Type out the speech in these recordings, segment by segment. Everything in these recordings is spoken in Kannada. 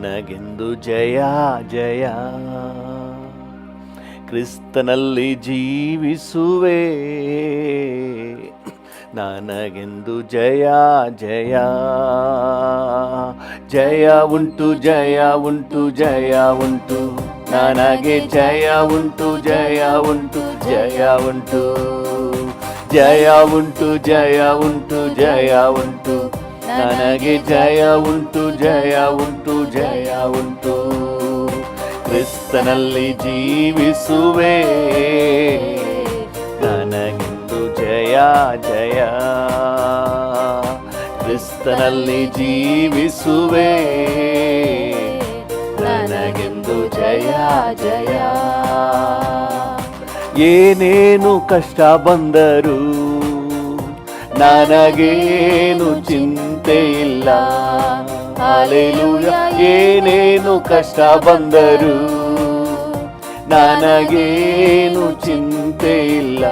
ನನಗೆಂದು ಜಯ ಜಯ, ಕ್ರಿಸ್ತನಲ್ಲಿ ಜೀವಿಸುವೆ. ನನಗೆಂದು ಜಯ ಜಯ, ಜಯ ಉಂಟು ಜಯ ಉಂಟು ಜಯ ಉಂಟು, ನನಗೆ ಜಯ ಉಂಟು ಜಯ ಉಂಟು ಜಯ ಉಂಟು, ಜಯ ಉಂಟು ಜಯ ಉಂಟು ಜಯ ಉಂಟು, ನನಗೆ ಜಯ ಉಂಟು ಜಯ ಉಂಟು ಜಯ ಉಂಟು. ಕ್ರಿಸ್ತನಲ್ಲಿ ಜೀವಿಸುವೆ, ನನಗೆಂದು ಜಯ ಜಯ, ಕ್ರಿಸ್ತನಲ್ಲಿ ಜೀವಿಸುವೆ, ನನಗೆಂದು ಜಯ ಜಯ. ಏನೇನು ಕಷ್ಟ ಬಂದರು ನನಗೇನು ಚಿಂತೆ ಇಲ್ಲ, ಹಲ್ಲೆಲೂಯಾ. ಏನೇನು ಕಷ್ಟ ಬಂದರು ನನಗೇನು ಚಿಂತೆ ಇಲ್ಲ,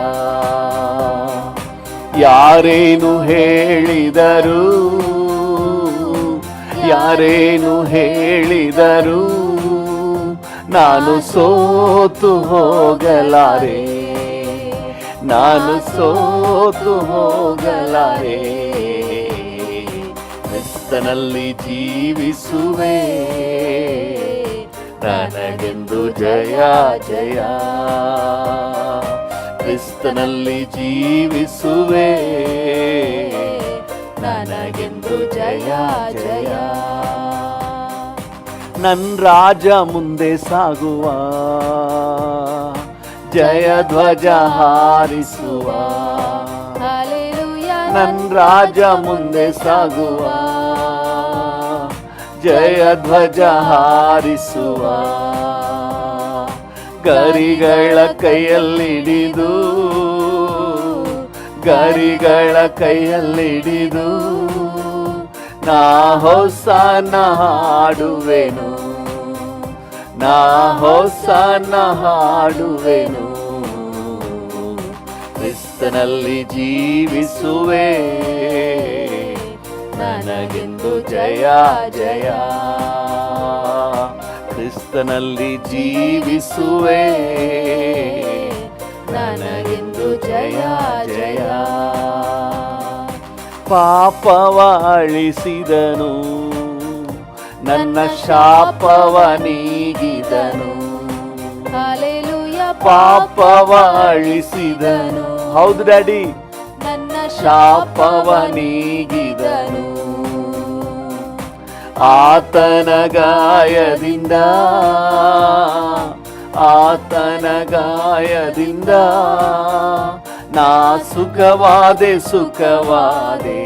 ಯಾರೇನು ಹೇಳಿದರು ಯಾರೇನು ಹೇಳಿದರು, ನಾನು ಸೋತು ಹೋಗಲಾರೆ, ನಾನು ಸೋತು ಹೋಗಲಾರೆ. ಕ್ರಿಸ್ತನಲ್ಲಿ ಜೀವಿಸುವೆ, ನನಗೆಂದು ಜಯ ಜಯ, ಕ್ರಿಸ್ತನಲ್ಲಿ ಜೀವಿಸುವೆ, ನನಗೆಂದು ಜಯ ಜಯ. ನನ್ನ ರಾಜ ಮುಂದೆ ಸಾಗುವ, ಜಯ ಧ್ವಜ ಹಾರಿಸುವ, ನನ್ನ ರಾಜ ಮುಂದೆ ಸಾಗುವ, ಜಯ ಧ್ವಜ ಹಾರಿಸುವ. ಗರಿಗಳ ಕೈಯಲ್ಲಿಡಿದು, ಗರಿಗಳ ಕೈಯಲ್ಲಿಡಿದು, ನಾ ಹೊಸನ ಹಾಡುವೆನು, ನಾ ಹೊಸನ ಹಾಡುವೆನು. ಕ್ರಿಸ್ತನಲ್ಲಿ ಜೀವಿಸುವೆ, ನನಗೆಂದು ಜಯ ಜಯ, ಕ್ರಿಸ್ತನಲ್ಲಿ ಜೀವಿಸುವೆ, ನನಗೆಂದು ಜಯ ಜಯ. ಪಾಪವ ಅಳಿಸಿದನು, ನನ್ನ ಶಾಪವ ನೀಗಿದನು, ಪಾಪವ ಅಳಿಸಿದನು. ಹೌದು ಡ್ಯಾಡಿ, ನನ್ನ ಶಾಪವ ನೀಗಿದನು. ಆತನ ಗಾಯದಿಂದ, ಆತನ ಗಾಯದಿಂದ ನಾ ಸುಖವಾದೆ ಸುಖವಾದೆ,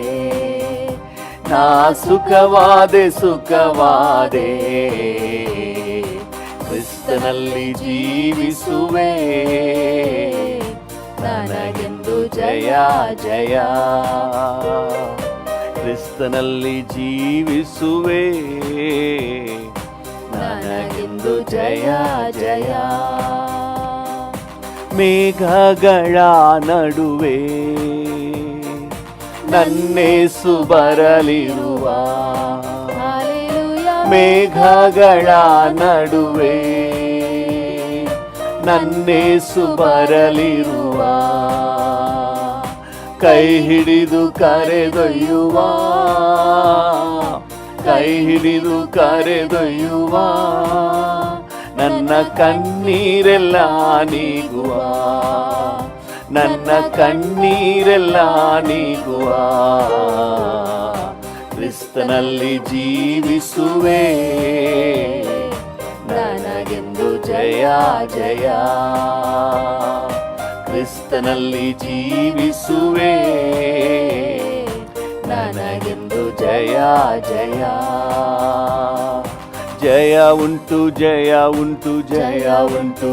ನಾ ಸುಖವಾದೆ ಸುಖವಾದೆ. ಕ್ರಿಸ್ತನಲ್ಲಿ ಜೀವಿಸುವೆ, ನನಗೆಂದು ಜಯ ಜಯ, ಕ್ರಿಸ್ತನಲ್ಲಿ ಜೀವಿಸುವೆ, ನನಗೆಂದು ಜಯ ಜಯ. ಮೇಘಗಳ ನಡುವೆ ನನ್ನೇಸು ಬರಲಿರುವ, ಮೇಘಗಳ ನಡುವೆ ನನ್ನೇಸು ಬರಲಿರುವ, ಕೈ ಹಿಡಿದು ಕರೆದೊಯ್ಯುವ, ಕೈ ಹಿಡಿದು ಕರೆದೊಯ್ಯುವ, ನನ್ನ ಕಣ್ಣೀರೆಲ್ಲ ನೀಗುವ, ನನ್ನ ಕಣ್ಣೀರೆಲ್ಲ ನೀಗುವ. ಕ್ರಿಸ್ತನಲ್ಲಿ ಜೀವಿಸುವೆ, ನನಗೆಂದು ಜಯ ಜಯ, ಕ್ರಿಸ್ತನಲ್ಲಿ ಜೀವಿಸುವೆ, ನನಗೆಂದು ಜಯ ಜಯ. ಜಯ ಉಂಟು ಜಯ ಉಂಟು ಜಯ ಉಂಟು,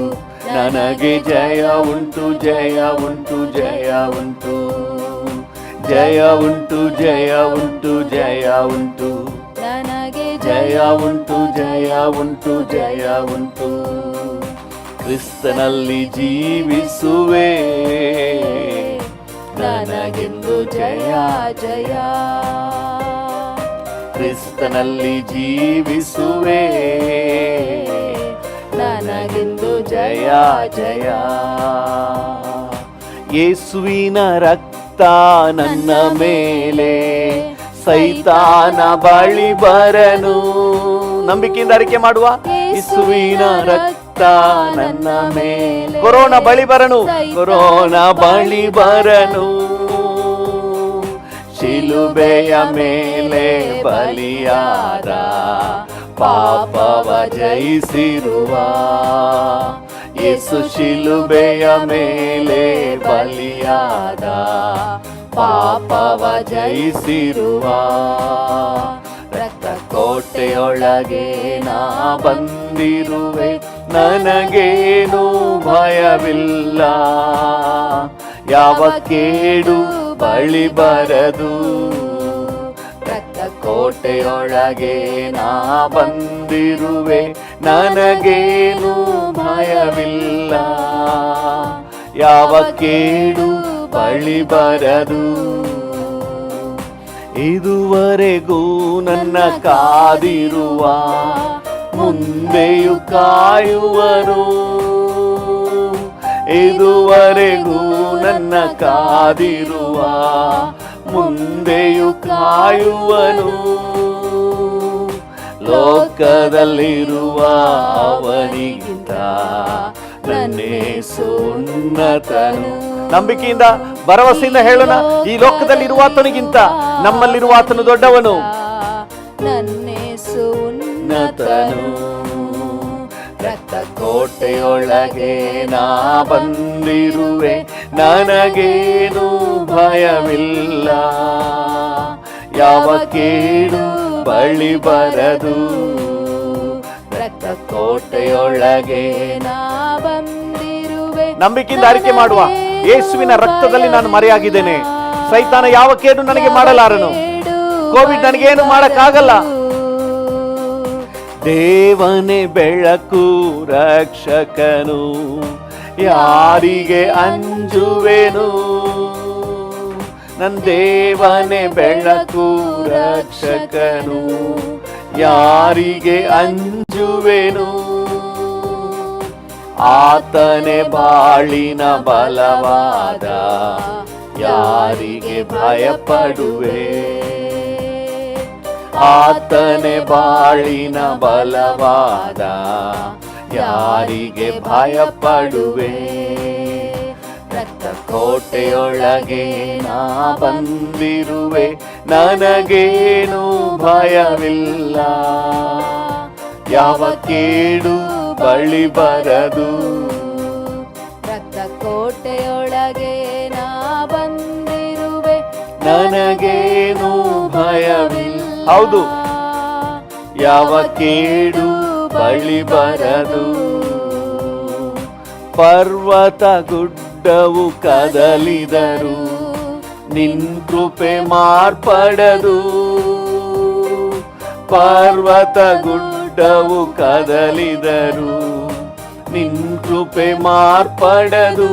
ನನಗೆ ಜಯ ಉಂಟು ಜಯ ಉಂಟು ಜಯ ಉಂಟು, ಜಯ ಉಂಟು ಜಯ ಉಂಟು ಜಯ ಉಂಟು, ನನಗೆ ಜಯ ಉಂಟು ಜಯ ಉಂಟು ಜಯ ಉಂಟು. ಕ್ರಿಸ್ತನಲ್ಲಿ ಜೀವಿಸುವೆ, ನನಗೆಂದು ಜಯ ಜಯ, ಕ್ರಿಸ್ತನಲ್ಲಿ ಜೀವಿಸುವೆ, ನನಗೆಂದು ಜಯ ಜಯ. ಯೇಸುವಿನ ರಕ್ತ ನನ್ನ ಮೇಲೆ, ಸೈತಾನ ಬಳಿ ಬರನು. ನಂಬಿಕೆಯಿಂದ ಅರಿಕೆ ಮಾಡುವ, ಯೇಸುವಿನ ರಕ್ತ ನನ್ನ ಮೇಲೆ, ಕೊರೋನಾ ಬಳಿ ಬರನು, ಕೊರೋನಾ ಬಳಿ ಬರನು. ಶಿಲುಬೆಯ ಮೇಲೆ ಬಲಿಯಾದ, ಪಾಪವ ಜಯಿಸಿರುವ ಯೇಸು ಶಿಲುಬೆಯ ಮೇಲೆ ಬಲಿಯಾದ, ಪಾಪವ ಜಯಿಸಿರುವ. ರಕ್ತ ಕೋಟೆಯೊಳಗೆ ನಾ ಬಂದಿರುವೆ, ನನಗೇನು ಭಯವಿಲ್ಲ. ಯಾವ ಕೇಡು ಬಳಿ ಬರದು, ರಕ್ತ ಕೋಟೆಯೊಳಗೆ ನಾ ಬಂದಿರುವೆ, ನನಗೇನು ಭಯವಿಲ್ಲ. ಯಾವ ಕೇಡು ಬಳಿ ಬರದು. ಇದುವರೆಗೂ ನನ್ನ ಕಾದಿರುವ, ಮುಂದೆಯೂ ಕಾಯುವರು. ಇದುವರೆಗೂ ನನ್ನ ಕಾದಿರುವ, ಮುಂದೆಯೂ ಕಾಯುವನು. ಲೋಕದಲ್ಲಿರುವ ಅವನಿಗಿಂತ ನನ್ನೇಸು ಉನ್ನತನು. ನಂಬಿಕೆಯಿಂದ ಭರವಸೆಯಿಂದ ಹೇಳೋಣ, ಈ ಲೋಕದಲ್ಲಿರುವ ಆತನಿಗಿಂತ ನಮ್ಮಲ್ಲಿರುವ ಆತನು ದೊಡ್ಡವನು, ನನ್ನೇಸು ಉನ್ನತನು. ರಕ್ತ ಕೋಟೆಯೊಳಗೆ ನಾ ಬಂದಿರುವೆ, ನನಗೇನು ಭಯವಿಲ್ಲ. ಯಾವ ಕೇಡು ಬಳಿ ಬರದು, ರಕ್ತ ಕೋಟೆಯೊಳಗೆ ನಾ ಬಂದಿರುವೆ. ನಂಬಿಕೆಯಿಂದ ಅರಿಕೆ ಮಾಡುವ, ಯೇಸುವಿನ ರಕ್ತದಲ್ಲಿ ನಾನು ಮರೆಯಾಗಿದ್ದೇನೆ. ಸೈತಾನ ಯಾವ ಕೇಡು ನನಗೆ ಮಾಡಲಾರನು. ಕೋವಿಡ್ ನನಗೇನು ಮಾಡಕ್ಕಾಗಲ್ಲ. ದೇವನೇ ಬೆಳಕು ರಕ್ಷಕನು, ಯಾರಿಗೆ ಅಂಜುವೆನು. ನನ್ನ ದೇವನೇ ಬೆಳಕು ರಕ್ಷಕನು, ಯಾರಿಗೆ ಅಂಜುವೆನು. ಆತನೇ ಬಾಳಿನ ಬಲವಾದ, ಯಾರಿಗೆ ಭಯಪಡುವೆ. ಆತನೇ ಬಾಳಿನ ಬಲವಾದ, ಯಾರಿಗೆ ಭಯಪಡುವೆ. ರಕ್ತ ಕೋಟೆಯೊಳಗೆ ನಾ ಬಂದಿರುವೆ, ನನಗೇನು ಭಯವಿಲ್ಲ. ಯಾವ ಕೇಡು ಬಳಿ ಬರದು, ರಕ್ತ ಕೋಟೆಯೊಳಗೆ ನಾ ಬಂದಿರುವೆ, ನನಗೇನು ಭಯವಿಲ್ಲ. ಹೌದು, ಯಾವ ಕೇಡು ಬಳಿ ಬರದು. ಪರ್ವತ ಗುಡ್ಡವು ಕದಲಿದರು, ನಿನ್ ಕೃಪೆ ಮಾರ್ಪಡದು. ಪರ್ವತ ಗುಡ್ಡವು ಕದಲಿದರು, ನಿನ್ ಕೃಪೆ ಮಾರ್ಪಡದು.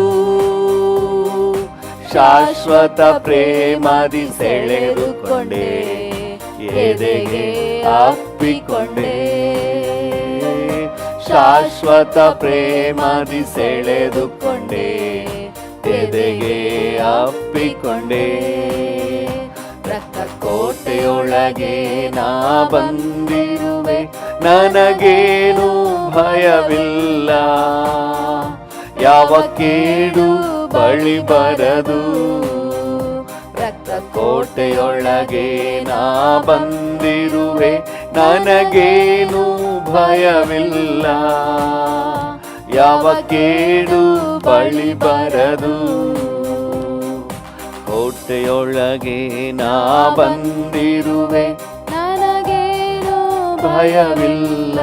ಶಾಶ್ವತ ಪ್ರೇಮದಿ ಸೆಳೆದುಕೊಂಡೆ, ಎದೆಗೆ ಅಪ್ಪಿಕೊಂಡೆ. ಶಾಶ್ವತ ಪ್ರೇಮದಿ ಸೆಳೆದುಕೊಂಡೆ, ಎದೆಗೆ ಅಪ್ಪಿಕೊಂಡೆ. ರಕ್ತ ಕೋಟೆಯೊಳಗೆ ನಾ ಬಂದಿರುವೆ, ನನಗೇನು ಭಯವಿಲ್ಲ. ಯಾವ ಕೇಡು ಬಳಿ ಬರದು, ರಕ್ತ ಕೋಟೆಯೊಳಗೆ ನಾ ಬಂದಿರುವೆ, ನನಗೇನು ಭಯವಿಲ್ಲ. ಯಾವ ಕೇಡು ಬಳಿ ಬರದು. ಕೋಟೆಯೊಳಗೆ ನಾ ಬಂದಿರುವೆ, ನನಗೇನು ಭಯವಿಲ್ಲ.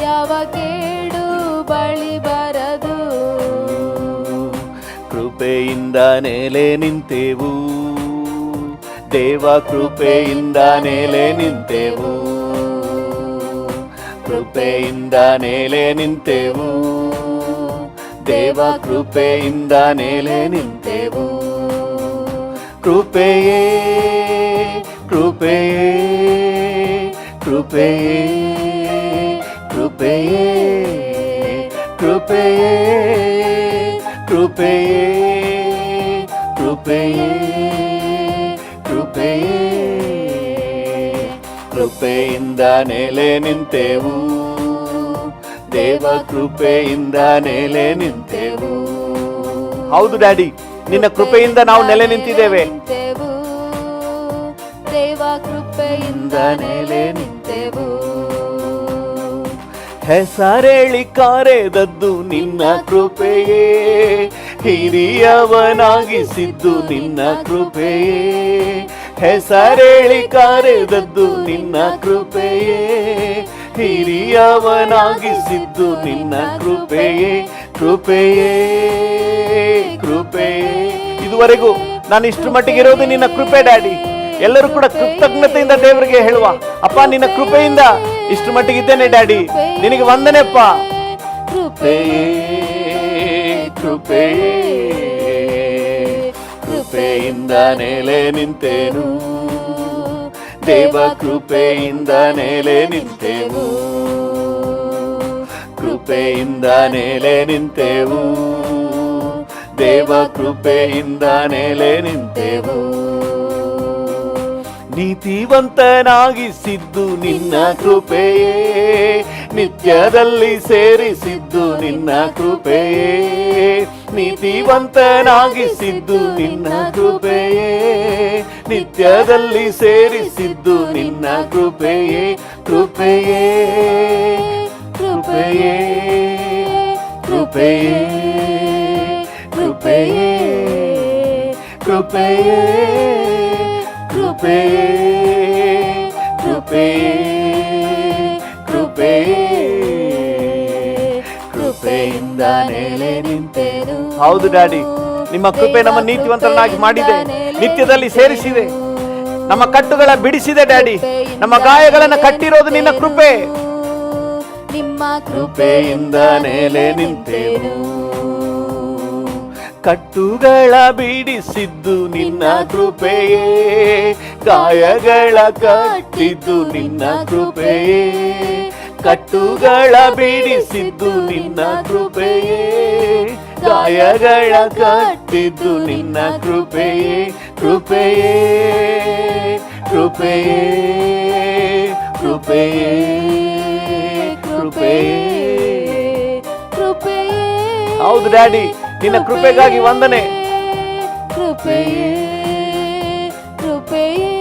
ಯಾವ ಕೇಡು ಬಳಿ ಬರದು. ಕೃಪೆಯಿಂದ ನೆಲೆ ನಿಂತೆವು, ದೇವ ಕೃಪೆಯಿಂದ ನೆಲೆ ನಿಂತೆವು. ಕೃಪೆಯಿಂದ ನೆಲೆ ನಿಂತೆವು, ದೇವ ಕೃಪೆಯಿಂದ ನೆಲೆ ನಿಂತೆವು. ಕೃಪೆಯೇ ಕೃಪೆಯೇ ಕೃಪೆಯೇ ಕೃಪೆಯೇ ಕೃಪೆಯೇ ಕೃಪೆಯೇ ಕೃಪೆಯೇ ಕೃಪೆಯೇ ಕೃಪೆಯಿಂದ ನೆಲೆ ನಿಂತೆವು ದೇವ ಕೃಪೆಯಿಂದ ನೆಲೆ ನಿಂತೆವು. ಹೌದು ಡ್ಯಾಡಿ, ನಿನ್ನ ಕೃಪೆಯಿಂದ ನಾವು ನೆಲೆ ನಿಂತಿದ್ದೇವೆ. ದೇವ ಕೃಪೆಯಿಂದ ನೆಲೆ ನಿಂತೆವು. ಹೆಸರೇಳಿ ಕರೆದದ್ದು ನಿನ್ನ ಕೃಪೆಯೇ, ಹಿರಿಯವನಾಗಿಸಿದ್ದು ನಿನ್ನ ಕೃಪೆಯೇ. ಹೆಸರೇಳಿ ಕರೆದದ್ದು ನಿನ್ನ ಕೃಪೆಯೇ, ಹಿರಿಯವನಾಗಿಸಿದ್ದು ನಿನ್ನ ಕೃಪೆಯೇ ಕೃಪೆಯೇ ಕೃಪೆಯೇ. ಇದುವರೆಗೂ ನಾನು ಇಷ್ಟು ಮಟ್ಟಿಗಿರೋದು ನಿನ್ನ ಕೃಪೆ ಡ್ಯಾಡಿ. ಎಲ್ಲರೂ ಕೂಡ ಕೃತಜ್ಞತೆಯಿಂದ ದೇವರಿಗೆ ಹೇಳುವ, ಅಪ್ಪ ನಿನ್ನ ಕೃಪೆಯಿಂದ ಇಷ್ಟು ಮಟ್ಟಿಗಿದ್ದೇನೆ ಡ್ಯಾಡಿ, ನಿನಗೆ ವಂದನೆಪ್ಪ. ಕೃಪೆಯೇ ಕೃಪೆಯೇ ಕೃಪೆಯಿಂದ ನೆಲೆ ನಿಂತೆನು ದೇವ ಕೃಪೆಯಿಂದ ನೆಲೆ ನಿಂತೆವು. ಕೃಪೆಯಿಂದ ನೆಲೆ ನಿಂತೆವು ದೇವ ಕೃಪೆಯಿಂದ ನೆಲೆ ನಿಂತೆವು. ನೀತಿವಂತನಾಗಿಸಿದ್ದು ನಿನ್ನ ಕೃಪೆಯೇ, ನಿತ್ಯದಲ್ಲಿ ಸೇರಿಸಿದ್ದು ನಿನ್ನ ಕೃಪೆಯೇ. ನೀತಿವಂತನಾಗಿಸಿದ್ದು ನಿನ್ನ ಕೃಪೆಯೇ, ನಿತ್ಯದಲ್ಲಿ ಸೇರಿಸಿದ್ದು ನಿನ್ನ ಕೃಪೆಯೇ ಕೃಪೆಯೇ ಕೃಪೆಯೇ ಕೃಪೆಯೇ ಕೃಪೆಯೇ ಕೃಪೆಯೇ ಕೃಪೆಯೇ ಕೃಪೆಯೇ ಕೃಪೆಯೇ ಕೃಪೆಯಿಂದ ನೆಲೆ ನಿಂತೆನು. ಹೌದು ಡ್ಯಾಡಿ, ನಿಮ್ಮ ಕೃಪೆ ನಮ್ಮ ನೀತಿವಂತರನ್ನಾಗಿ ಮಾಡಿದೆ, ನಿತ್ಯದಲ್ಲಿ ಸೇರಿಸಿದೆ, ನಮ್ಮ ಕಟ್ಟುಗಳ ಬಿಡಿಸಿದೆ ಡ್ಯಾಡಿ. ನಮ್ಮ ಗಾಯಗಳನ್ನು ಕಟ್ಟಿರೋದು ನಿನ್ನ ಕೃಪೆ. ನಿಮ್ಮ ಕೃಪೆಯಿಂದ ನೆಲೆ ನಿಂತೆವು. ಕಟ್ಟುಗಳ ಬಿಡಿಸಿದ್ದು ನಿನ್ನ ಕೃಪೆಯೇ, ಗಾಯಗಳ ಕಟ್ಟಿದ್ದು ನಿನ್ನ ಕೃಪೆಯೇ. ಕಟ್ಟುಗಳ ಬಿಡಿಸಿದ್ದು ನಿನ್ನ ಕೃಪೆಯೇ, ಗಾಯಗಳ ಕಟ್ಟಿದ್ದು ನಿನ್ನ ಕೃಪೆಯೇ ಕೃಪೆಯೇ ಕೃಪೆಯೇ ಕೃಪೆಯೇ ಕೃಪೆಯೇ ಕೃಪೆಯೇ. ಹೌದು ಡ್ಯಾಡಿ, ನಿನ್ನ ಕೃಪೆಗಾಗಿ ವಂದನೆ. ಕೃಪೆಯೇ ಕೃಪೆಯೇ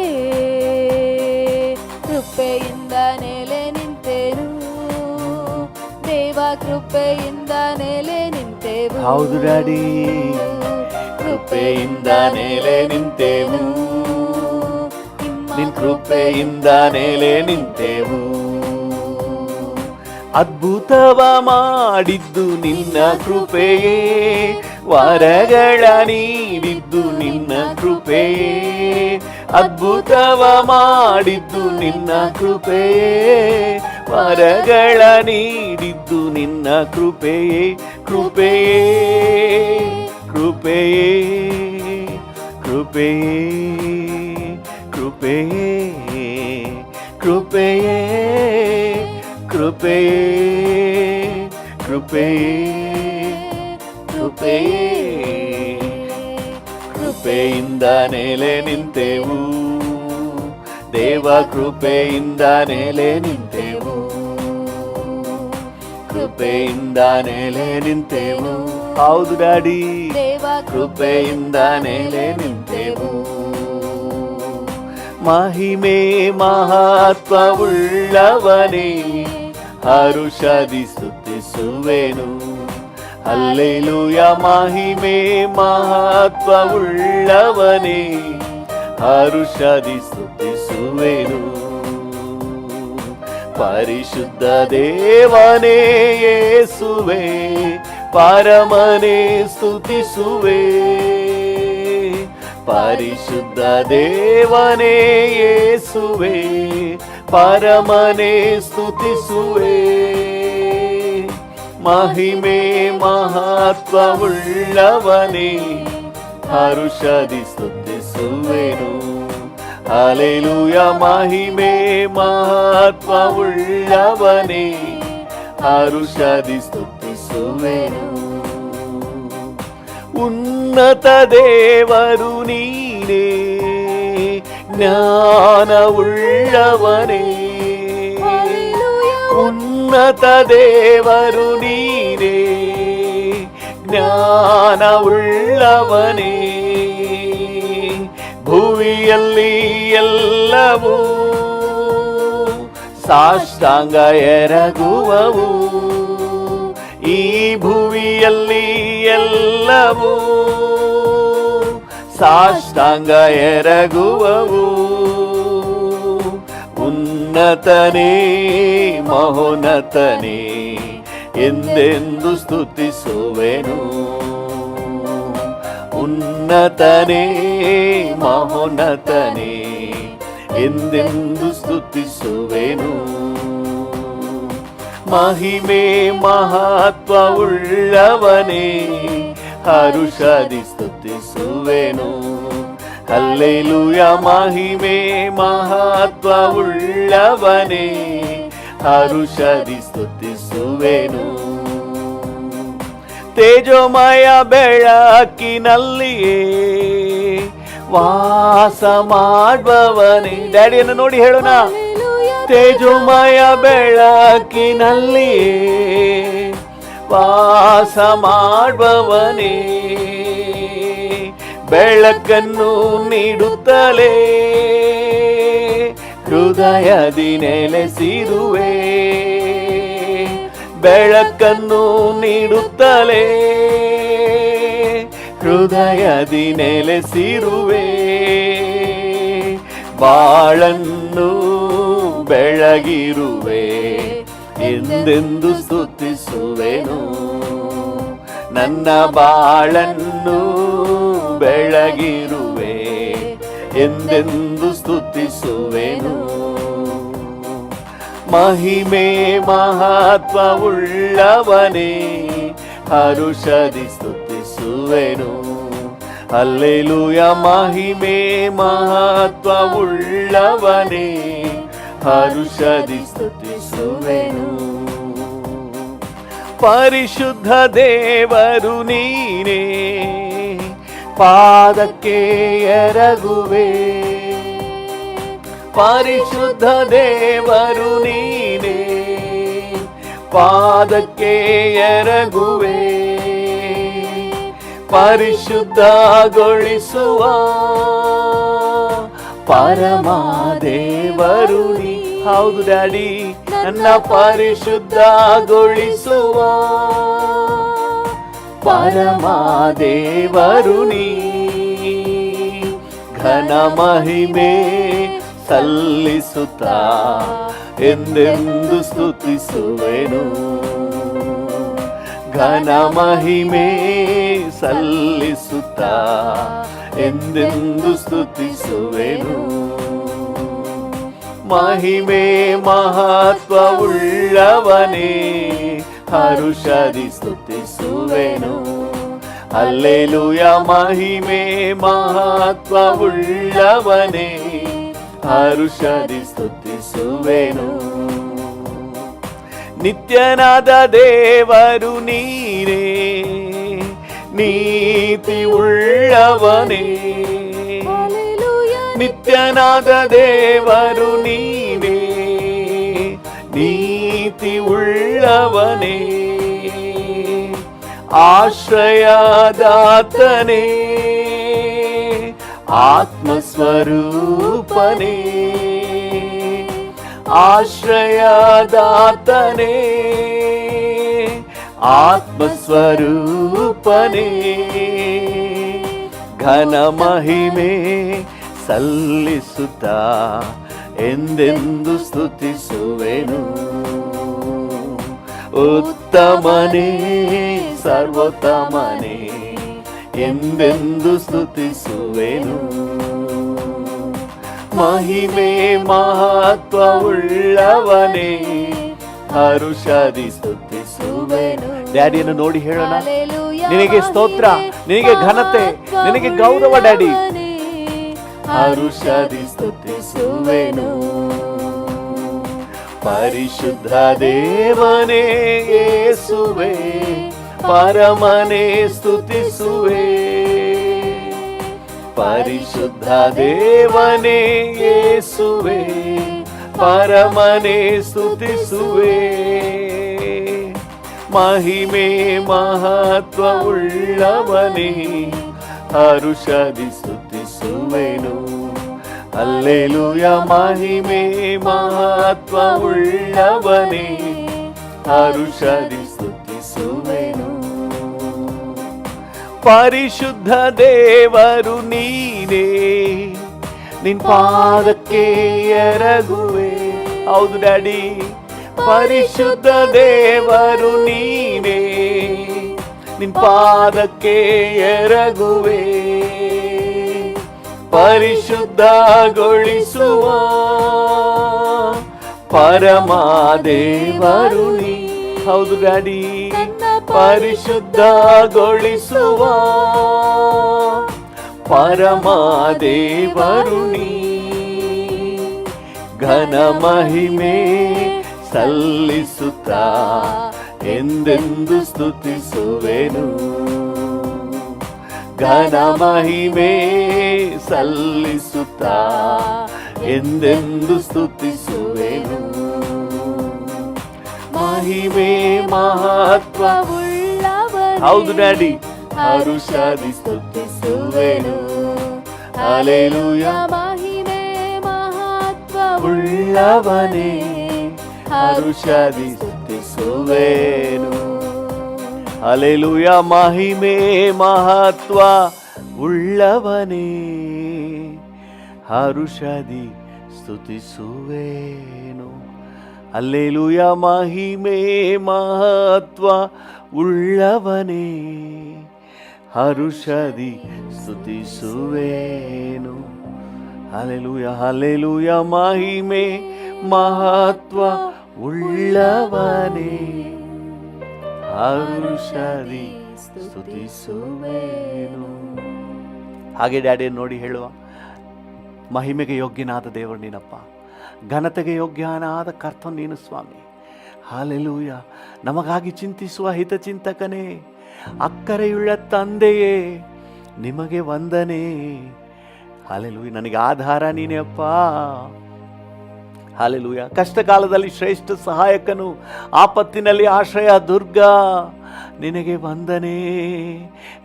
ಕೃಪೆಯಿಂದ ನೆಲೆ ನಿಂತೆನು ದೇವ ಕೃಪೆಯಿಂದ ನೆಲೆ ನಿಂತೆವು. ಹೌದು ಡ್ಯಾಡಿ, ಕೃಪೆಯಿಂದ ನೆಲೆ ನಿಂತೆವು, ನಿನ್ ಕೃಪೆಯಿಂದ ನೆಲೆ ನಿಂತೆವು. ಅದ್ಭುತವ ಮಾಡಿದ್ದು ನಿನ್ನ ಕೃಪೆಯೇ, ವರಗಳ ನೀಡಿದ್ದು ನಿನ್ನ ಕೃಪೆಯೇ. ಅದ್ಭುತವ ಮಾಡಿದ್ದು ನಿನ್ನ ಕೃಪೆಯೇ, ವರಗಳ ನೀಡಿದ್ದು ನಿನ್ನ ಕೃಪೆಯೇ ಕೃಪೆಯೇ ಕೃಪೆಯೇ ಕೃಪೆಯೇ ಕೃಪೆಯೇ ಕೃಪೆಯೇ ಕೃಪೆಯೇ ಕೃಪೆಯೇ ಕೃಪೆಯೇ ಕೃಪೆಯಿಂದ ನೆಲೆ ನಿಂತೆವು ದೇವ ಕೃಪೆಯಿಂದ ನೆಲೆ ನಿಂತೆವು. ಕೃಪೆಯಿಂದ ನೆಲೆ ನಿಂತೆವು. ಹೌದು ಡ್ಯಾಡಿ, ಕೃಪೆಯಿಂದ ನೆಲೆ ನಿಂತೆವು. ಮಹಿಮೆ ಮಹತ್ವವುಳ್ಳವನೇ ಹರುಷದಿ ಸ್ತುತಿಸುವೆನು. ಹಲ್ಲೆಲೂಯ. ಮಹಿಮೆ ಮಹತ್ವವುಳ್ಳವನೇ ಹರುಷದಿ ಸ್ತುತಿಸುವೆನು. ಪರಿಶುದ್ಧ ದೇವನೇ ಯೇಸುವೆ, ಪರಮನೇ ಸ್ತುತಿಸುವೆ. ಪರಿಶುದ್ಧ ದೇವನೇ ಯೇಸುವೆ, ಪರಮನೇ ಸ್ತುತಿಸುವೆ. ಮಹಿಮೆ ಮಹತ್ವವುಳ್ಳವನೇ ಹರುಷದಿ ಸ್ತುತಿಸುವೆನು. ಹಲ್ಲೆಲೂಯ ಮಹಿಮೆ ಮಹತ್ವವುಳ್ಳವನೇ, ಹರುಷದಿ ಸ್ತುತಿಸುವೆನು. ಉನ್ನತ ದೇವರು ನೀನೇ, ಜ್ಞಾನವುಳ್ಳವನೇ. ಉನ್ನತ ದೇವರು ನೀನೇ, ಜ್ಞಾನವುಳ್ಳವನೇ. ಭುವಿಯಲ್ಲಿ ಎಲ್ಲವೂ ಸಾಷ್ಟಾಂಗ ಎರಗುವವು, ಈ ಭುವಿಯಲ್ಲಿ ಎಲ್ಲವೂ ಸಾಷ್ಟಾಂಗ ಎರಗುವವು. ಉನ್ನತನೇ ಮಹೋನ್ನತನೇ ಎಂದೆಂದು ಸ್ತುತಿಸುವೆನು. ಉನ್ನತನೇ ಮಹೋನ್ನತನೇ ಎಂದೆಂದು ಸ್ತುತಿಸುವೆನು. ಮಹಿಮೆ ಮಹತ್ವವುಳ್ಳವನೇ, ಹರುಷದಿ ಸ್ತುತಿಸುವೆನು. ಹಲ್ಲೆಲೂಯ ಮಹಿಮೆ ಮಹತ್ವವುಳ್ಳವನೇ, ಹರುಷದಿ ಸ್ತುತಿಸುವೆನು. ತೇಜೋಮಯ ಬೆಳಕಿನಲ್ಲಿಯೇ ವಾಸ ಮಾಡುವವನೇ. ಡ್ಯಾಡಿಯನ್ನು ನೋಡಿ ಹೇಳೋಣ. ತೇಜೋಮಯ ಬೆಳಕಿನಲ್ಲಿಯೇ ವಾಸ ಮಾಡುವವನೇ, ಬೆಳಕನ್ನು ನೀಡುತ್ತಲೇ ಹೃದಯದಿ ನೆಲೆಸಿರುವೆ. ಬೆಳಕನ್ನು ನೀಡುತ್ತಲೇ ಹೃದಯದಿ ನೆಲೆಸಿರುವೆ. ಬಾಳನ್ನು ಬೆಳಗಿರುವೆ, ಎಂದೆಂದು ಸ್ತುತಿಸುವೆನು. ನನ್ನ ಬಾಳನ್ನು ಬೆಳಗಿರುವೆ, ಎಂದೆಂದು ಸ್ತುತಿಸುವೆನು. ಮಹಿಮೆ ಮಹತ್ವವುಳ್ಳವನೇ, ಹರುಷದಿ ಸ್ತುತಿಸುವೆನು. ಹಲ್ಲೆಲೂಯ ಮಹಿಮೆ ಮಹತ್ವವುಳ್ಳವನೇ, ಹರುಷದಿ ಸ್ತುತಿಸುವೆನು. ಪರಿಶುದ್ಧ ದೇವರು ನೀನೇ, ಪಾದಕ್ಕೆ ಎರಗುವೆ. ಪರಿಶುದ್ಧ ದೇವರು ನೀನೇ, ಪಾದಕ್ಕೆ ಎರಗುವೆ. ಪರಿಶುದ್ಧಗೊಳಿಸುವ ಪರಮ ದೇವರು ನೀ. ಹೌದು ಡ್ಯಾಡಿ, ನನ್ನ ಪರಿಶುದ್ಧಗೊಳಿಸುವ ಪರಮ ದೇವರು ನೀ. ಘನ ಮಹಿಮೆ ಸಲ್ಲಿಸುತ್ತಾ ಎಂದೆಂದು ಸ್ತುತಿಸುವೆನು. ಘನ ಮಹಿಮೆ ಸಲ್ಲಿಸುತ್ತಾ ಎಂದೆಂದು ಸ್ತುತಿಸುವೆನು. ಮಹಿಮೆ ಮಹತ್ವವುಳ್ಳವನೇ, ಹರುಷದಿ ಸ್ತುತಿಸುವೆನು. ಹಲ್ಲೆಲೂಯ ಮಹಿಮೆ ಮಹತ್ವವುಳ್ಳವನೇ, ಹರುಷದಿ ಸ್ತುತಿಸುವೆನು. ನಿತ್ಯನಾದ ದೇವರು ನೀನೇ, ನೀತಿ ಉಳ್ಳವನೇ. ನಿತ್ಯನಾದ ದೇವರು ನೀನೇ, ನೀತಿ ಉಳ್ಳವನೇ. ಆಶ್ರಯದಾತನೇ, ಆತ್ಮಸ್ವರೂಪನೇ. ಆಶ್ರಯದಾತನೇ, ಆತ್ಮಸ್ವರೂಪನೇ. ಘನ ಮಹಿಮೆ ಸಲ್ಲಿಸುತ್ತಾ ಎಂದೆಂದು ಸ್ತುತಿಸುವೆನು. ಉತ್ತಮನೇ ಸರ್ವೋತ್ತಮನೇ ಎಂದೆಂದು ಸ್ತುತಿಸುವೆನು. ಮಹಿಮೆ ಮಹತ್ವವುಳ್ಳವನೇ, ಹರುಷದಿ ಸ್ತುತಿಸುವೆನು. ಡ್ಯಾಡಿಯನ್ನು ನೋಡಿ ಹೇಳೋಣ. ನಿನಗೆ ಸ್ತೋತ್ರ, ನಿನಗೆ ಘನತೆ, ನಿನಗೆ ಗೌರವ ಡ್ಯಾಡಿ. ಹರುಷದಿ ಸ್ತುತಿಸುವೆನು. ಪರಿಶುದ್ಧ ದೇವನೇ ಯೇಸುವೆ, ಪರಮನೇ ಸ್ತುತಿಸುವೆ. ಪರಿಶುದ್ಧ ದೇವನೇ ಯೇಸುವೆ, ಪರಮನೇ ಸ್ತುತಿಸುವೆ. ಮಹಿಮೆ ಮಹತ್ವವುಳ್ಳವನೇ, ಹರುಷದಿ ಸ್ತುತಿಸುವೆನು. ಹಲ್ಲೆಲೂಯ. ಮಹಿಮೆ ಮಹತ್ವವುಳ್ಳವನೇ, ಹರುಷದಿ ಸ್ತುತಿಸುವೆನು. ಪರಿಶುದ್ಧ ದೇವರು ನೀನೇ, ನಿನ್ ಪಾದಕ್ಕೆ ಎರಗುವೆ. ಹೌದು ಡ್ಯಾಡಿ. ಪರಿಶುದ್ಧ ದೇವರು ನೀನೇ, ನಿನ್ ಪಾದಕ್ಕೆ ಎರಗುವೆ. ಪರಿಶುದ್ಧಗೊಳಿಸುವ ಪರಮ ದೇವರು ನೀ. ಹೌದು ಡ್ಯಾಡಿ. ಪರಿಶುದ್ಧಗೊಳಿಸುವ ಪರಮ ದೇವರು ನೀ. ಘನ ಮಹಿಮೆ ಸಲ್ಲಿಸುತ್ತಾ ಎಂದೆಂದು ಸ್ತುತಿಸುವೆನು. ಘನ ಮಹಿಮೆ ಸಲ್ಲಿಸುತ್ತಾ ಎಂದೆಂದು ಸ್ತುತಿಸುವೆನು. ಮಹಿಮೆ ಮಹತ್ವವುಳ್ಳವನೇ, ಹೌದು ಡ್ಯಾಡಿ, ಹರುಷದಿ ಸ್ತುತಿಸುವೆನು. ಹಲ್ಲೆಲೂಯ. ಮಹಿಮೆ ಮಹತ್ವವುಳ್ಳವನೇ, ಹರುಷದಿ ಸ್ತುತಿಸುವೆನು. ಹಲ್ಲೆಲೂಯ. ಮಹಿಮೆ ಮಹತ್ವ ಉಳ್ಳವನೇ, ಹರುಷದಿ ಸ್ತುತಿಸುವೆನು. ಹಲ್ಲೆಲೂಯ. ಮಹಿಮೆ ಮಹತ್ವ ಉಳ್ಳವನೇ, ಹರುಷದಿ ಸ್ತುತಿಸುವೆನು. ಹಲ್ಲೆಲೂಯ. ಹಲ್ಲೆಲೂಯ. ಮಹಿಮೆ ಮಹತ್ವ ಉಳ್ಳವನೇ, ಹರುಷದಿ ಸ್ತುತಿಸುವೆನು. ಹಾಗೆ ಡ್ಯಾಡಿ ನೋಡಿ ಹೇಳುವ, ಮಹಿಮೆಗೆ ಯೋಗ್ಯನಾದ ದೇವರು ನೀನಪ್ಪ, ಘನತೆಗೆ ಯೋಗ್ಯನಾದ ಕರ್ತನು ನೀನು ಸ್ವಾಮಿ. ಹಲ್ಲೆಲೂಯ. ನಮಗಾಗಿ ಚಿಂತಿಸುವ ಹಿತಚಿಂತಕನೇ, ಅಕ್ಕರೆಯುಳ್ಳ ತಂದೆಯೇ, ನಿಮಗೆ ವಂದನೆ. ಹಲ್ಲೆಲೂಯ. ನನಗೆ ಆಧಾರ ನೀನೇ ಅಪ್ಪ. ಹಲ್ಲೆಲೂಯ. ಕಷ್ಟ ಕಾಲದಲ್ಲಿ ಶ್ರೇಷ್ಠ ಸಹಾಯಕನು, ಆಪತ್ತಿನಲ್ಲಿ ಆಶ್ರಯ ದುರ್ಗ, ನಿನಗೆ ವಂದನೆ,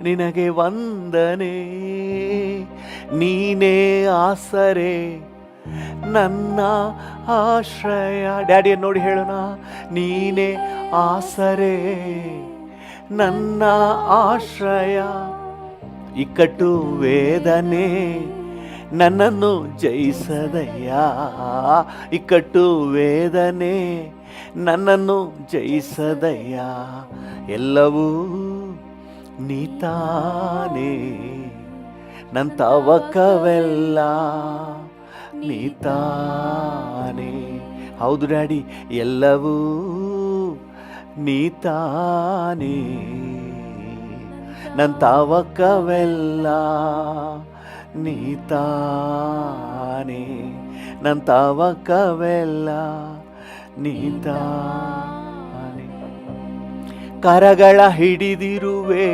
ನಿನಗೆ ವಂದನೆ. ನೀನೇ ಆಸರೆ, ನನ್ನ ಆಶ್ರಯ. ಡ್ಯಾಡಿಯನ್ನು ನೋಡಿ ಹೇಳೋಣ, ನೀನೇ ಆಸರೆ, ನನ್ನ ಆಶ್ರಯ. ಇಕ್ಕಟ್ಟು ವೇದನೆ ನನ್ನನ್ನು ಜಯಿಸದಯ್ಯ. ಇಕ್ಕಟ್ಟು ವೇದನೆ ನನ್ನನ್ನು ಜಯಿಸದಯ್ಯ. ಎಲ್ಲವೂ ನೀತಾನೇ, ನನ್ನ ತವಕವೆಲ್ಲ ನೀತಾನೇ. ಹೌದು ಡ್ಯಾಡಿ, ಎಲ್ಲವೂ ನೀತಾನೇ, ನನ್ನ ತವಕವೆಲ್ಲ ನೀತಾನೇ, ನನ್ನ ತವಕವೆಲ್ಲ ನೀತಾನೇ. ಕರಗಳ ಹಿಡಿದಿರುವೆ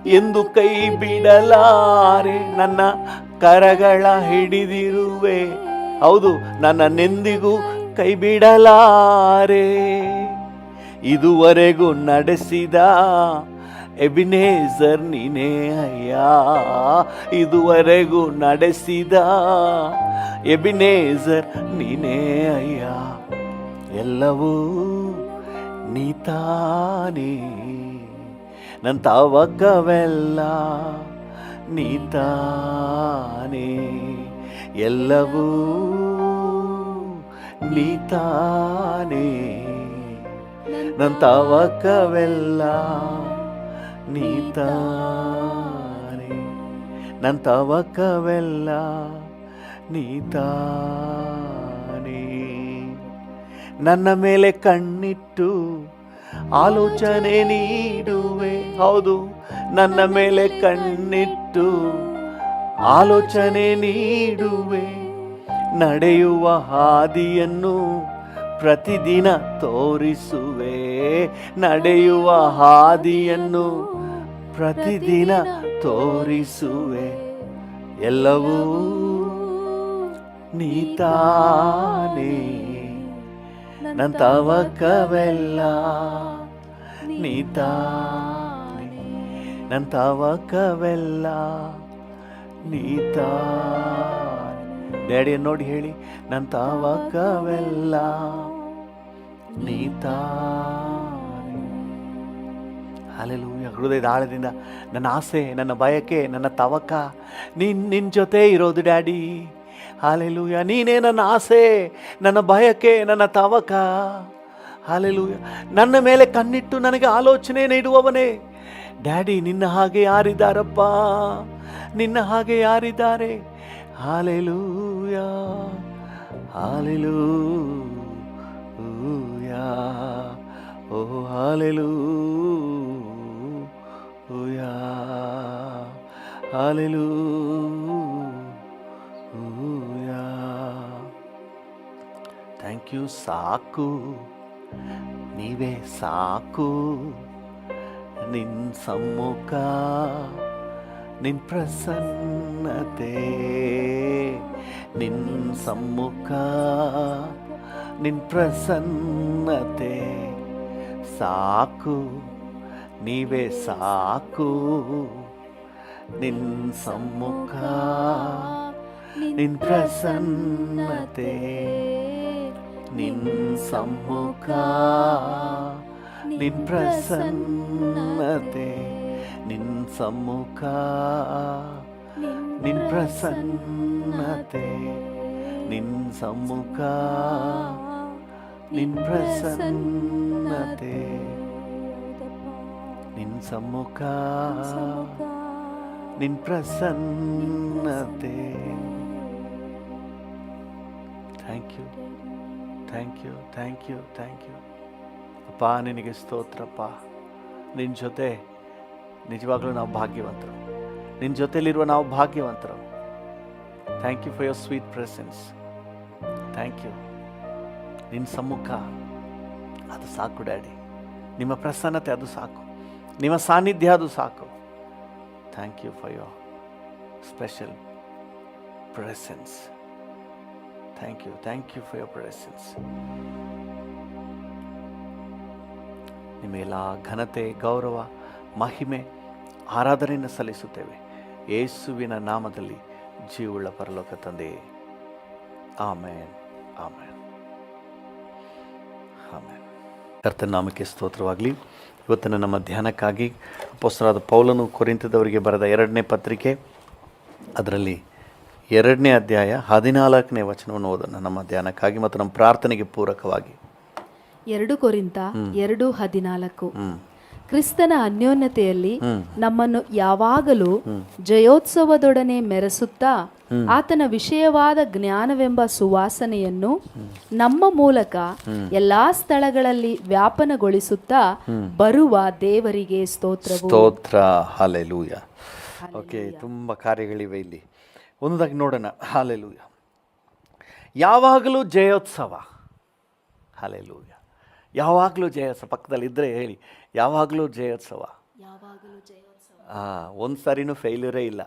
ಎಂದು ಕೈ ಬಿಡಲಾರೆ, ನನ್ನ ಕರಗಳ ಹಿಡಿದಿರುವೆ. ಹೌದು, ನನ್ನನ್ನೆಂದಿಗೂ ಕೈ ಬಿಡಲಾರೆ. ಇದುವರೆಗೂ ನಡೆಸಿದ ಎಬಿನೇಜರ್ ನೀನೇ ಅಯ್ಯ. ಇದುವರೆಗೂ ನಡೆಸಿದ ಎಬಿನೇಜರ್ ನೀನೇ ಅಯ್ಯ. ಎಲ್ಲವೂ ನೀತಾನೇ, ನನ್ನ ತವಕವೆಲ್ಲ ನೀತಾನೇ. ಎಲ್ಲವೂ ನೀತಾನೇ, ನನ್ನ ತವಕವೆಲ್ಲ ನೀತಾನೇ, ನನ್ನ ತವಕವೆಲ್ಲ ನೀತಾನೇ. ನನ್ನ ಮೇಲೆ ಕಣ್ಣಿಟ್ಟು ಆಲೋಚನೆ ನೀಡುವೆ. ಹೌದು, ನನ್ನ ಮೇಲೆ ಕಣ್ಣಿಟ್ಟು ಆಲೋಚನೆ ನೀಡುವೆ, ನಡೆಯುವ ಹಾದಿಯನ್ನು ಪ್ರತಿದಿನ ತೋರಿಸುವೆ, ನಡೆಯುವ ಹಾದಿಯನ್ನು ಪ್ರತಿದಿನ ತೋರಿಸುವೆ, ಎಲ್ಲವೂ ನೀತಾನೇ, ನನ್ನ ತವಕವೆಲ್ಲ ನೀತಾನೇ, ನನ್ನ ತವಕವೆಲ್ಲ ನೀತಾನೇ. ಡ್ಯಾಡಿಯನ್ನು ನೋಡಿ ಹೇಳಿ, ನನ್ನ ತವಕವೆಲ್ಲ ನೀತಾನೇ. ಹಲ್ಲೆಲೂಯಾ. ಹೃದಯದ ಆಳದಿಂದ ನನ್ನ ಆಸೆ, ನನ್ನ ಬಯಕೆ, ನನ್ನ ತವಕ ನಿನ್ನ ಜೊತೆ ಇರೋದು ಡ್ಯಾಡಿ. ಹಲ್ಲೆಲೂಯಾ. ನೀನೇ ನನ್ನ ಆಸೆ, ನನ್ನ ಬಯಕೆ, ನನ್ನ ತವಕ. ಹಲ್ಲೆಲೂಯಾ. ನನ್ನ ಮೇಲೆ ಕಣ್ಣಿಟ್ಟು ನನಗೆ ಆಲೋಚನೆ ನೀಡುವವನೇ ಡ್ಯಾಡಿ. ನಿನ್ನ ಹಾಗೆ ಯಾರಿದ್ದಾರಪ್ಪ, ನಿನ್ನ ಹಾಗೆ ಯಾರಿದ್ದಾರೆ? Hallelujah, hallelujah, oh hallelujah, hallelujah. Thank you. ಸಾಕು, ನೀವೇ ಸಾಕು, ನಿನ್ನ ಸಮ್ಮುಖ, ನಿನ್ನ ಪ್ರಸನ್ನತೆ, ನಿನ್ನ ಸಮ್ಮುಖ, ನಿನ್ನ ಪ್ರಸನ್ನತೆ ಸಾಕು, ನೀವೇ ಸಾಕು, ನಿನ್ನ ಸಮ್ಮುಖ, ನಿನ್ನ ಪ್ರಸನ್ನತೆ, ನಿನ್ನ ಸಮ್ಮುಖ, ನಿನ್ನ ಪ್ರಸನ್ನತೆ, ನಿನ್ನ ಸಮ್ಮುಖ, ನಿನ್ನ ಪ್ರಸನ್ನತೆ, ನಿನ್ನ ಸಮ್ಮುಖ, ನಿನ್ನ ಪ್ರಸನ್ನತೆ, ನಿನ್ನ ಸಮ್ಮುಖ, ನಿನ್ನ ಪ್ರಸನ್ನತೆ. Thank you, thank you, thank you, thank you ಅಪ್ಪ. ನಿನಗೆ ಸ್ತೋತ್ರಪ್ಪ. ನಿನ್ನ ಜೊತೆ ನಿಜವಾಗ್ಲೂ ನಾವು ಭಾಗ್ಯವಂತರು, ನಿನ್ನ ಜೊತೆಲಿರುವ ನಾವು ಭಾಗ್ಯವಂತರು. Thank you for your sweet presence. Thank you. ನಿನ್ನ ಸಮ್ಮುಖ ಅದು ಸಾಕು ಡ್ಯಾಡಿ, ನಿಮ್ಮ ಪ್ರಸನ್ನತೆ ಅದು ಸಾಕು, ನಿಮ್ಮ ಸಾನ್ನಿಧ್ಯ ಅದು ಸಾಕು. Thank you for your special presence. Thank you, thank you for your presence. ನಿಮಗೆಲ್ಲ ಘನತೆ, ಗೌರವ, ಮಹಿಮೆ, ಆರಾಧನೆಯನ್ನು ಸಲ್ಲಿಸುತ್ತೇವೆ ಯೇಸುವಿನ ನಾಮದಲ್ಲಿ, ಜೀವುಳ್ಳ ಪರಲೋಕ ತಂದೆಯೇ. ಆಮೇನ್, ಆಮೇನ್, ಆಮೇನ್. ಕರ್ತನ ನಾಮಕ್ಕೆ ಸ್ತೋತ್ರವಾಗಲಿ. ಇವತ್ತಿನ ನಮ್ಮ ಧ್ಯಾನಕ್ಕಾಗಿ ಅಪೊಸ್ತಲನಾದ ಪೌಲನು ಕೊರಿಂಥದವರಿಗೆ ಬರೆದ 2ನೇ ಪತ್ರಿಕೆ, ಅದರಲ್ಲಿ 2ನೇ ಅಧ್ಯಾಯ 14ನೇ ವಚನವನ್ನು ಓದೋಣ ನಮ್ಮ ಧ್ಯಾನಕ್ಕಾಗಿ ಮತ್ತು ನಮ್ಮ ಪ್ರಾರ್ಥನೆಗೆ ಪೂರಕವಾಗಿ. 2 ಕೊರಿಂಥ 2:14. ಕ್ರಿಸ್ತನ ಅನ್ಯೋನ್ಯತೆಯಲ್ಲಿ ನಮ್ಮನ್ನು ಯಾವಾಗಲೂ ಜಯೋತ್ಸವದೊಡನೆ ಮೆರೆಸುತ್ತಾ ಆತನ ವಿಷಯವಾದ ಜ್ಞಾನವೆಂಬ ಸುವಾಸನೆಯನ್ನು ನಮ್ಮ ಮೂಲಕ ಎಲ್ಲಾ ಸ್ಥಳಗಳಲ್ಲಿ ವ್ಯಾಪನಗೊಳಿಸುತ್ತಾ ಬರುವ ದೇವರಿಗೆ ಸ್ತೋತ್ರವು. ಸ್ತೋತ್ರ. ಹಲ್ಲೆಲೂಯಾ. ಓಕೆ, ತುಂಬ ಕಾರ್ಯಗಳಿವೆ ಇಲ್ಲಿ. ಒಂದಾಗಿ ನೋಡೋಣ. ಹಲ್ಲೆಲೂಯಾ. ಯಾವಾಗಲೂ ಜಯೋತ್ಸವ. ಹಲ್ಲೆಲೂಯಾ. ಯಾವಾಗಲೂ ಜಯೋತ್ಸವ. ಪಕ್ಕದಲ್ಲಿ ಇದ್ದರೆ ಹೇಳಿ, ಯಾವಾಗಲೂ ಜಯೋತ್ಸವ. ಒಂದು ಸಾರಿನೂ ಫೇಲ್ಯೂರೇ ಇಲ್ಲ.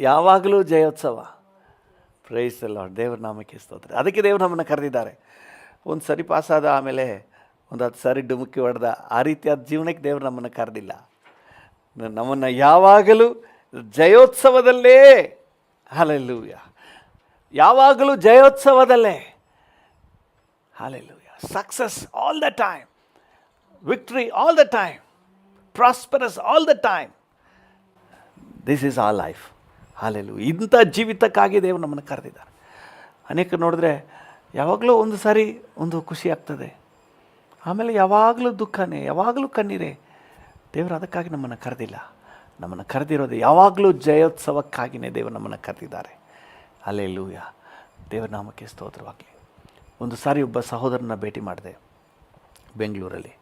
ಯಾವಾಗಲೂ ಜಯೋತ್ಸವ. Price the lord. ದೇವರ ನಾಮಕ್ಕೆ ಸ್ತೋತ್ರ. ಅದಕ್ಕೆ ದೇವರು ನಮ್ಮನ್ನು ಕರೆದಿದ್ದಾರೆ. ಒಂದು ಸರಿ ಪಾಸಾದ ಆಮೇಲೆ ಒಂದು 10 ಸಾರಿ ಡುಮುಕಿ ಹೊಡೆದ ಆ ರೀತಿಯಾದ ಜೀವನಕ್ಕೆ ದೇವರು ನಮ್ಮನ್ನು ಕರೆದಿಲ್ಲ. ನಮ್ಮನ್ನು ಯಾವಾಗಲೂ ಜಯೋತ್ಸವದಲ್ಲೇ. ಹಲ್ಲೆಲೂಯಾ. ಯಾವಾಗಲೂ ಜಯೋತ್ಸವದಲ್ಲೇ. ಹಲ್ಲೆಲೂಯಾ. Success all the time, victory all the time, prosperous all the time. This is our life. ಹಲ್ಲೆಲೂಯಾ. ಇಂಥ ಜೀವಿತಕ್ಕಾಗಿ ದೇವರು ನಮ್ಮನ್ನು ಕರೆದಿದ್ದಾರೆ. ಅನೇಕ ನೋಡಿದ್ರೆ ಯಾವಾಗಲೂ ಒಂದು ಸಾರಿ ಒಂದು ಖುಷಿ ಆಗ್ತದೆ, ಆಮೇಲೆ ಯಾವಾಗಲೂ ದುಃಖನೇ, ಯಾವಾಗಲೂ ಕಣ್ಣೀರೇ. ದೇವರು ಅದಕ್ಕಾಗಿ ನಮ್ಮನ್ನು ಕರೆದಿಲ್ಲ. ನಮ್ಮನ್ನು ಕರೆದಿರೋದು ಯಾವಾಗಲೂ ಜಯೋತ್ಸವಕ್ಕಾಗಿಯೇ ದೇವರು ನಮ್ಮನ್ನು ಕರೆದಿದ್ದಾರೆ. ಹಲ್ಲೆಲೂಯಾ. ದೇವರ ನಾಮಕ್ಕೆ ಸ್ತೋತ್ರವಾಗಲಿ. ಒಂದು ಸಾರಿ ಒಬ್ಬ ಸಹೋದರನ ಭೇಟಿ ಮಾಡಿದೆ ಬೆಂಗಳೂರಲ್ಲಿ.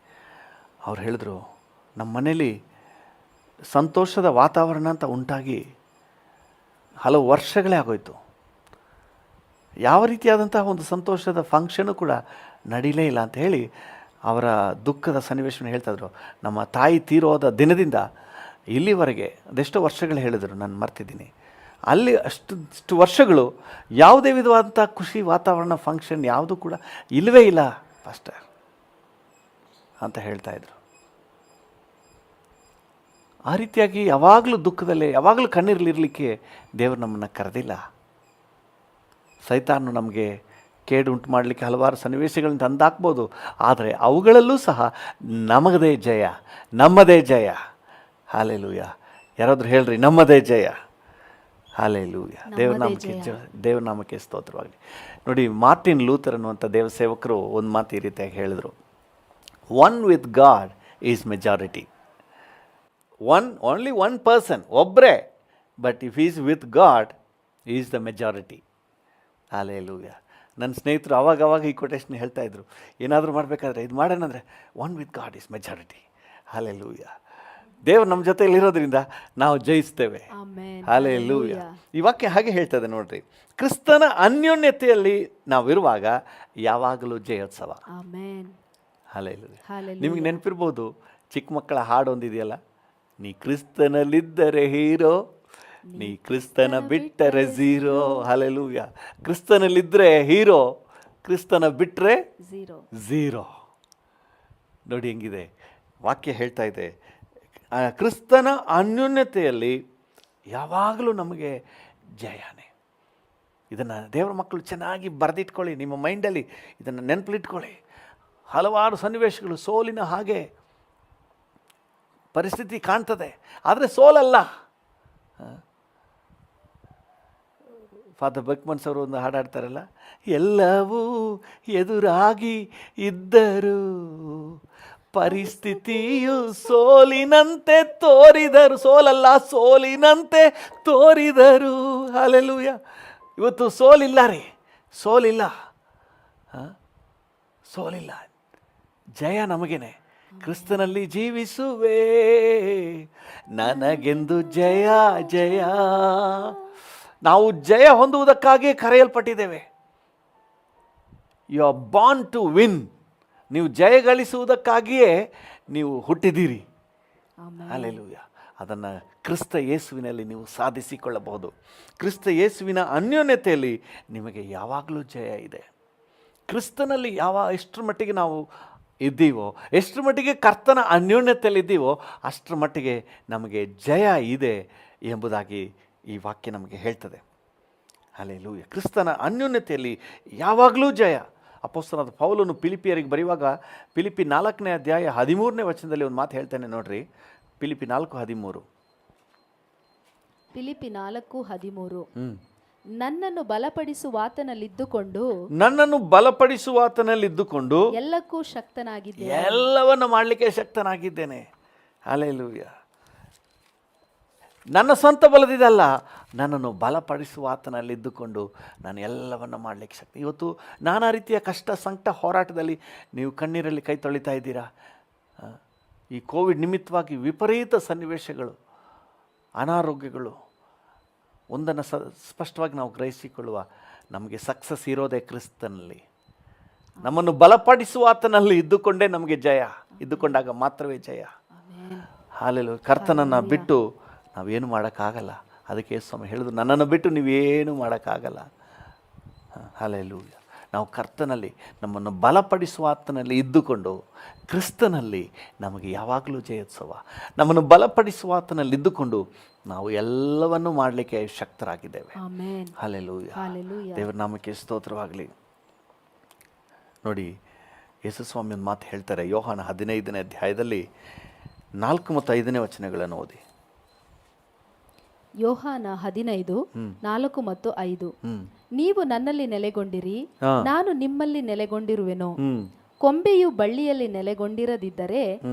ಅವ್ರು ಹೇಳಿದ್ರು, ನಮ್ಮ ಮನೇಲಿ ಸಂತೋಷದ ವಾತಾವರಣ ಅಂತ ಉಂಟಾಗಿ ಹಲವು ವರ್ಷಗಳೇ ಆಗೋಯ್ತು. ಯಾವ ರೀತಿಯಾದಂತಹ ಒಂದು ಸಂತೋಷದ ಫಂಕ್ಷನು ಕೂಡ ನಡೀಲೇ ಇಲ್ಲ ಅಂತ ಹೇಳಿ ಅವರ ದುಃಖದ ಸನ್ನಿವೇಶವನ್ನು ಹೇಳ್ತಾಯಿದ್ರು. ನಮ್ಮ ತಾಯಿ ತೀರೋದ ದಿನದಿಂದ ಇಲ್ಲಿವರೆಗೆ ಅದೆಷ್ಟೋ ವರ್ಷಗಳು ಹೇಳಿದರು, ನಾನು ಮರ್ತಿದ್ದೀನಿ. ಅಲ್ಲಿ ಅಷ್ಟು ವರ್ಷಗಳು ಯಾವುದೇ ವಿಧವಾದಂಥ ಖುಷಿ ವಾತಾವರಣ ಫಂಕ್ಷನ್ ಯಾವುದೂ ಕೂಡ ಇಲ್ಲವೇ ಇಲ್ಲ ಪಾಸ್ಟರ್ ಅಂತ ಹೇಳ್ತಾಯಿದ್ರು. ಆ ರೀತಿಯಾಗಿ ಯಾವಾಗಲೂ ದುಃಖದಲ್ಲೇ, ಯಾವಾಗಲೂ ಕಣ್ಣೀರಲಿರಲಿಕ್ಕೆ ದೇವರು ನಮ್ಮನ್ನು ಕರೆದಿಲ್ಲ. ಸೈತಾನು ನಮಗೆ ಕೇಡು ಉಂಟು ಮಾಡಲಿಕ್ಕೆ ಹಲವಾರು ಸನ್ನಿವೇಶಗಳನ್ನ ತಂದಾಕ್ಬೋದು, ಆದರೆ ಅವುಗಳಲ್ಲೂ ಸಹ ನಮ್ಮದೇ ಜಯ, ನಮ್ಮದೇ ಜಯ. ಹಾಲೆಲೂಯ. ಯಾರಾದರೂ ಹೇಳ್ರಿ, ನಮ್ಮದೇ ಜಯ. ಹಾಲೆಲೂಯ. ದೇವ್ರ ನಾಮಕ್ಕೆ ಸ್ತೋತ್ರವಾಗಲಿ. ನೋಡಿ, ಮಾರ್ಟಿನ್ ಲೂಥರ್ ಅನ್ನುವಂಥ ದೇವ ಸೇವಕರು ಒಂದು ಮಾತು ಈ ರೀತಿಯಾಗಿ ಹೇಳಿದರು, one with God is majority. Only one person, ಒಬ್ಬರೇ, but if is with God is the majority. ಹಾಲೆಲೂಯ. ನನ್ನ ಸ್ನೇಹಿತರು ಆವಾಗ ಈ ಕೊಟೇಶನ್ ಹೇಳ್ತಾಯಿದ್ರು, ಏನಾದರೂ ಮಾಡಬೇಕಾದ್ರೆ ಇದು ಮಾಡೋಣಂದರೆ one with God is majority. ಹಾಲೆಲೂಯ. ದೇವರು ನಮ್ಮ ಜೊತೆಯಲ್ಲಿರೋದ್ರಿಂದ ನಾವು ಜಯಿಸ್ತೇವೆ. ಹಾಲೆಲೂಯ. ಈ ವಾಕ್ಯ ಹಾಗೆ ಹೇಳ್ತದೆ ನೋಡ್ರಿ, ಕ್ರಿಸ್ತನ ಅನ್ಯೋನ್ಯತೆಯಲ್ಲಿ ನಾವಿರುವಾಗ ಯಾವಾಗಲೂ ಜಯೋತ್ಸವ. ಹಾಲೆಲೂಯ. ನಿಮಗೆ ನೆನಪಿರ್ಬೋದು, ಚಿಕ್ಕ ಮಕ್ಕಳ ಹಾಡು ಒಂದಿದೆಯಲ್ಲ, ನೀ ಕ್ರಿಸ್ತನಲ್ಲಿದ್ದರೆ ಹೀರೋ, ನೀ ಕ್ರಿಸ್ತನ ಬಿಟ್ಟರೆ ಝೀರೋ. ಹಾಲೆಲೂಯ. ಕ್ರಿಸ್ತನಲ್ಲಿದ್ದರೆ ಹೀರೋ, ಕ್ರಿಸ್ತನ ಬಿಟ್ಟರೆ ಝೀರೋ. ನೋಡಿ ಹೆಂಗಿದೆ ವಾಕ್ಯ ಹೇಳ್ತಾ ಇದೆ. ಕ್ರಿಸ್ತನ ಅನ್ಯೋನ್ಯತೆಯಲ್ಲಿ ಯಾವಾಗಲೂ ನಮಗೆ ಜಯನೇ. ಇದನ್ನು ದೇವರ ಮಕ್ಕಳು ಚೆನ್ನಾಗಿ ಬರೆದಿಟ್ಕೊಳ್ಳಿ, ನಿಮ್ಮ ಮೈಂಡಲ್ಲಿ ಇದನ್ನು ನೆನಪಲ್ಲಿಟ್ಕೊಳ್ಳಿ. ಹಲವಾರು ಸನ್ನಿವೇಶಗಳು ಸೋಲಿನ ಹಾಗೆ ಪರಿಸ್ಥಿತಿ ಕಾಣ್ತದೆ, ಆದರೆ ಸೋಲಲ್ಲ. ಫಾದರ್ ಬಕ್ಮನ್ಸ್ ಅವರು ಒಂದು ಹಾಡಾಡ್ತಾರಲ್ಲ, ಎಲ್ಲವೂ ಎದುರಾಗಿ ಇದ್ದರು, ಪರಿಸ್ಥಿತಿಯು ಸೋಲಿನಂತೆ ತೋರಿದರು, ಸೋಲಲ್ಲ ಸೋಲಿನಂತೆ ತೋರಿದರು. ಹಾಲೆಲೂಯ. ಇವತ್ತು ಸೋಲಿಲ್ಲ ರೀ, ಸೋಲಿಲ್ಲ, ಸೋಲಿಲ್ಲ, ಜಯ ನಮಗೇನೆ. ಕ್ರಿಸ್ತನಲ್ಲಿ ಜೀವಿಸುವೆ, ನನಗೆಂದು ಜಯ ಜಯ. ನಾವು ಜಯ ಹೊಂದುವುದಕ್ಕಾಗಿ ಕರೆಯಲ್ಪಟ್ಟಿದ್ದೇವೆ. You are born to win. ನೀವು ಜಯ ಗಳಿಸುವುದಕ್ಕಾಗಿಯೇ ನೀವು ಹುಟ್ಟಿದ್ದೀರಿ. ಹಲ್ಲೆಲೂಯಾ. ಅದನ್ನು ಕ್ರಿಸ್ತ ಯೇಸುವಿನಲ್ಲಿ ನೀವು ಸಾಧಿಸಿಕೊಳ್ಳಬಹುದು. ಕ್ರಿಸ್ತ ಯೇಸುವಿನ ಅನ್ಯೋನ್ಯತೆಯಲ್ಲಿ ನಿಮಗೆ ಯಾವಾಗಲೂ ಜಯ ಇದೆ. ಕ್ರಿಸ್ತನಲ್ಲಿ ಎಷ್ಟರ ಮಟ್ಟಿಗೆ ನಾವು ಇದ್ದೀವೋ, ಎಷ್ಟರ ಮಟ್ಟಿಗೆ ಕರ್ತನ ಅನ್ಯೋನ್ಯತೆಯಲ್ಲಿ ಇದ್ದೀವೋ, ಅಷ್ಟರ ಮಟ್ಟಿಗೆ ನಮಗೆ ಜಯ ಇದೆ ಎಂಬುದಾಗಿ ಈ ವಾಕ್ಯ ನಮಗೆ ಹೇಳ್ತದೆ. ಹಲ್ಲೆಲೂಯಾ. ಕ್ರಿಸ್ತನ ಅನ್ಯೋನ್ಯತೆಯಲ್ಲಿ ಯಾವಾಗಲೂ ಜಯ. ಅಪೊಸ್ತಲನಾದ ಪೌಲನು ಫಿಲಿಪಿಯರಿಗೆ ಬರೆಯುವಾಗ ಫಿಲಿಪಿ 4ನೇ ಅಧ್ಯಾಯ 13ನೇ ವಚನದಲ್ಲಿ ಒಂದು ಮಾತು ಹೇಳ್ತಾನೆ ನೋಡ್ರಿ. ಫಿಲಿಪಿ 4:13. ಫಿಲಿಪಿ 4:13. ನನ್ನನ್ನು ಬಲಪಡಿಸುವಾತನಲ್ಲಿದ್ದುಕೊಂಡು ಎಲ್ಲಕ್ಕೂ ಶಕ್ತನಾಗಿದ್ದೇನೆ. ಎಲ್ಲವನ್ನು ಮಾಡಲಿಕ್ಕೆ ಶಕ್ತನಾಗಿದ್ದೇನೆ. ಹಲ್ಲೆಲೂಯಾ. ನನ್ನ ಸ್ವಂತ ಬಲದಿದಲ್ಲ, ನನ್ನನ್ನು ಬಲಪಡಿಸುವಾತನಲ್ಲಿದ್ದುಕೊಂಡು ನಾನು ಎಲ್ಲವನ್ನು ಮಾಡಲಿಕ್ಕೆ ಶಕ್ತಿ. ಇವತ್ತು ನಾನಾ ರೀತಿಯ ಕಷ್ಟ ಸಂಕಟ ಹೋರಾಟದಲ್ಲಿ ನೀವು ಕಣ್ಣೀರಲ್ಲಿ ಕೈ ತೊಳಿತಾ ಇದ್ದೀರಾ. ಈ ಕೋವಿಡ್ ನಿಮಿತ್ತವಾಗಿ ವಿಪರೀತ ಸನ್ನಿವೇಶಗಳು, ಅನಾರೋಗ್ಯಗಳು. ಒಂದನ್ನು ಸ್ಪಷ್ಟವಾಗಿ ನಾವು ಗ್ರಹಿಸಿಕೊಳ್ಳುವ, ನಮಗೆ ಸಕ್ಸಸ್ ಇರೋದೇ ಕ್ರಿಸ್ತನಲ್ಲಿ. ನಮ್ಮನ್ನು ಬಲಪಡಿಸುವಾತನಲ್ಲಿ ಇದ್ದುಕೊಂಡೇ ನಮಗೆ ಜಯ. ಇದ್ದುಕೊಂಡಾಗ ಮಾತ್ರವೇ ಜಯ. ಹಲ್ಲೆಲೂಯಾ. ಕರ್ತನನ್ನು ಬಿಟ್ಟು ನಾವೇನು ಮಾಡೋಕ್ಕಾಗಲ್ಲ. ಅದಕ್ಕೆ ಯೇಸು ಹೇಳಿದ್ರು, ನನ್ನನ್ನು ಬಿಟ್ಟು ನೀವೇನು ಮಾಡೋಕ್ಕಾಗಲ್ಲ. ಹಲ್ಲೆಲೂಯಾ. ನಾವು ಕರ್ತನಲ್ಲಿ, ನಮ್ಮನ್ನು ಬಲಪಡಿಸುವಾತನಲ್ಲಿ ಇದ್ದುಕೊಂಡು ಕ್ರಿಸ್ತನಲ್ಲಿ ನಮಗೆ ಯಾವಾಗಲೂ ಜಯೋತ್ಸವ. ನಮ್ಮನ್ನು ಬಲಪಡಿಸುವಾತನಲ್ಲಿ ಇದ್ದುಕೊಂಡು ನಾವು ಎಲ್ಲವನ್ನೂ ಮಾಡಲಿಕ್ಕೆ ಶಕ್ತರಾಗಿದ್ದೇವೆ. ಹಲ್ಲೆಲೂಯಾ. ದೇವರ ನಾಮಕ್ಕೆ ಸ್ತೋತ್ರವಾಗಲಿ. ನೋಡಿ, ಯೇಸು ಸ್ವಾಮಿ ಒಂದು ಮಾತು ಹೇಳ್ತಾರೆ. ಯೋಹಾನ 15ನೇ ಅಧ್ಯಾಯದಲ್ಲಿ 4 ಮತ್ತು 5ನೇ ವಚನಗಳನ್ನು ಓದಿ. ಯೋಹಾನ 15:4 ಮತ್ತು 5. ನೀವು ನನ್ನಲ್ಲಿ ನೆಲೆಗೊಂಡಿರಿ, ನಾನು ನಿಮ್ಮಲ್ಲಿ ನೆಲೆಗೊಂಡಿರುವೆನು. ಕೊಂಬೆಯು ಬಳ್ಳಿಯಲ್ಲಿ ನೆಲೆಗೊಂಡಿರದಿದ್ದರೆ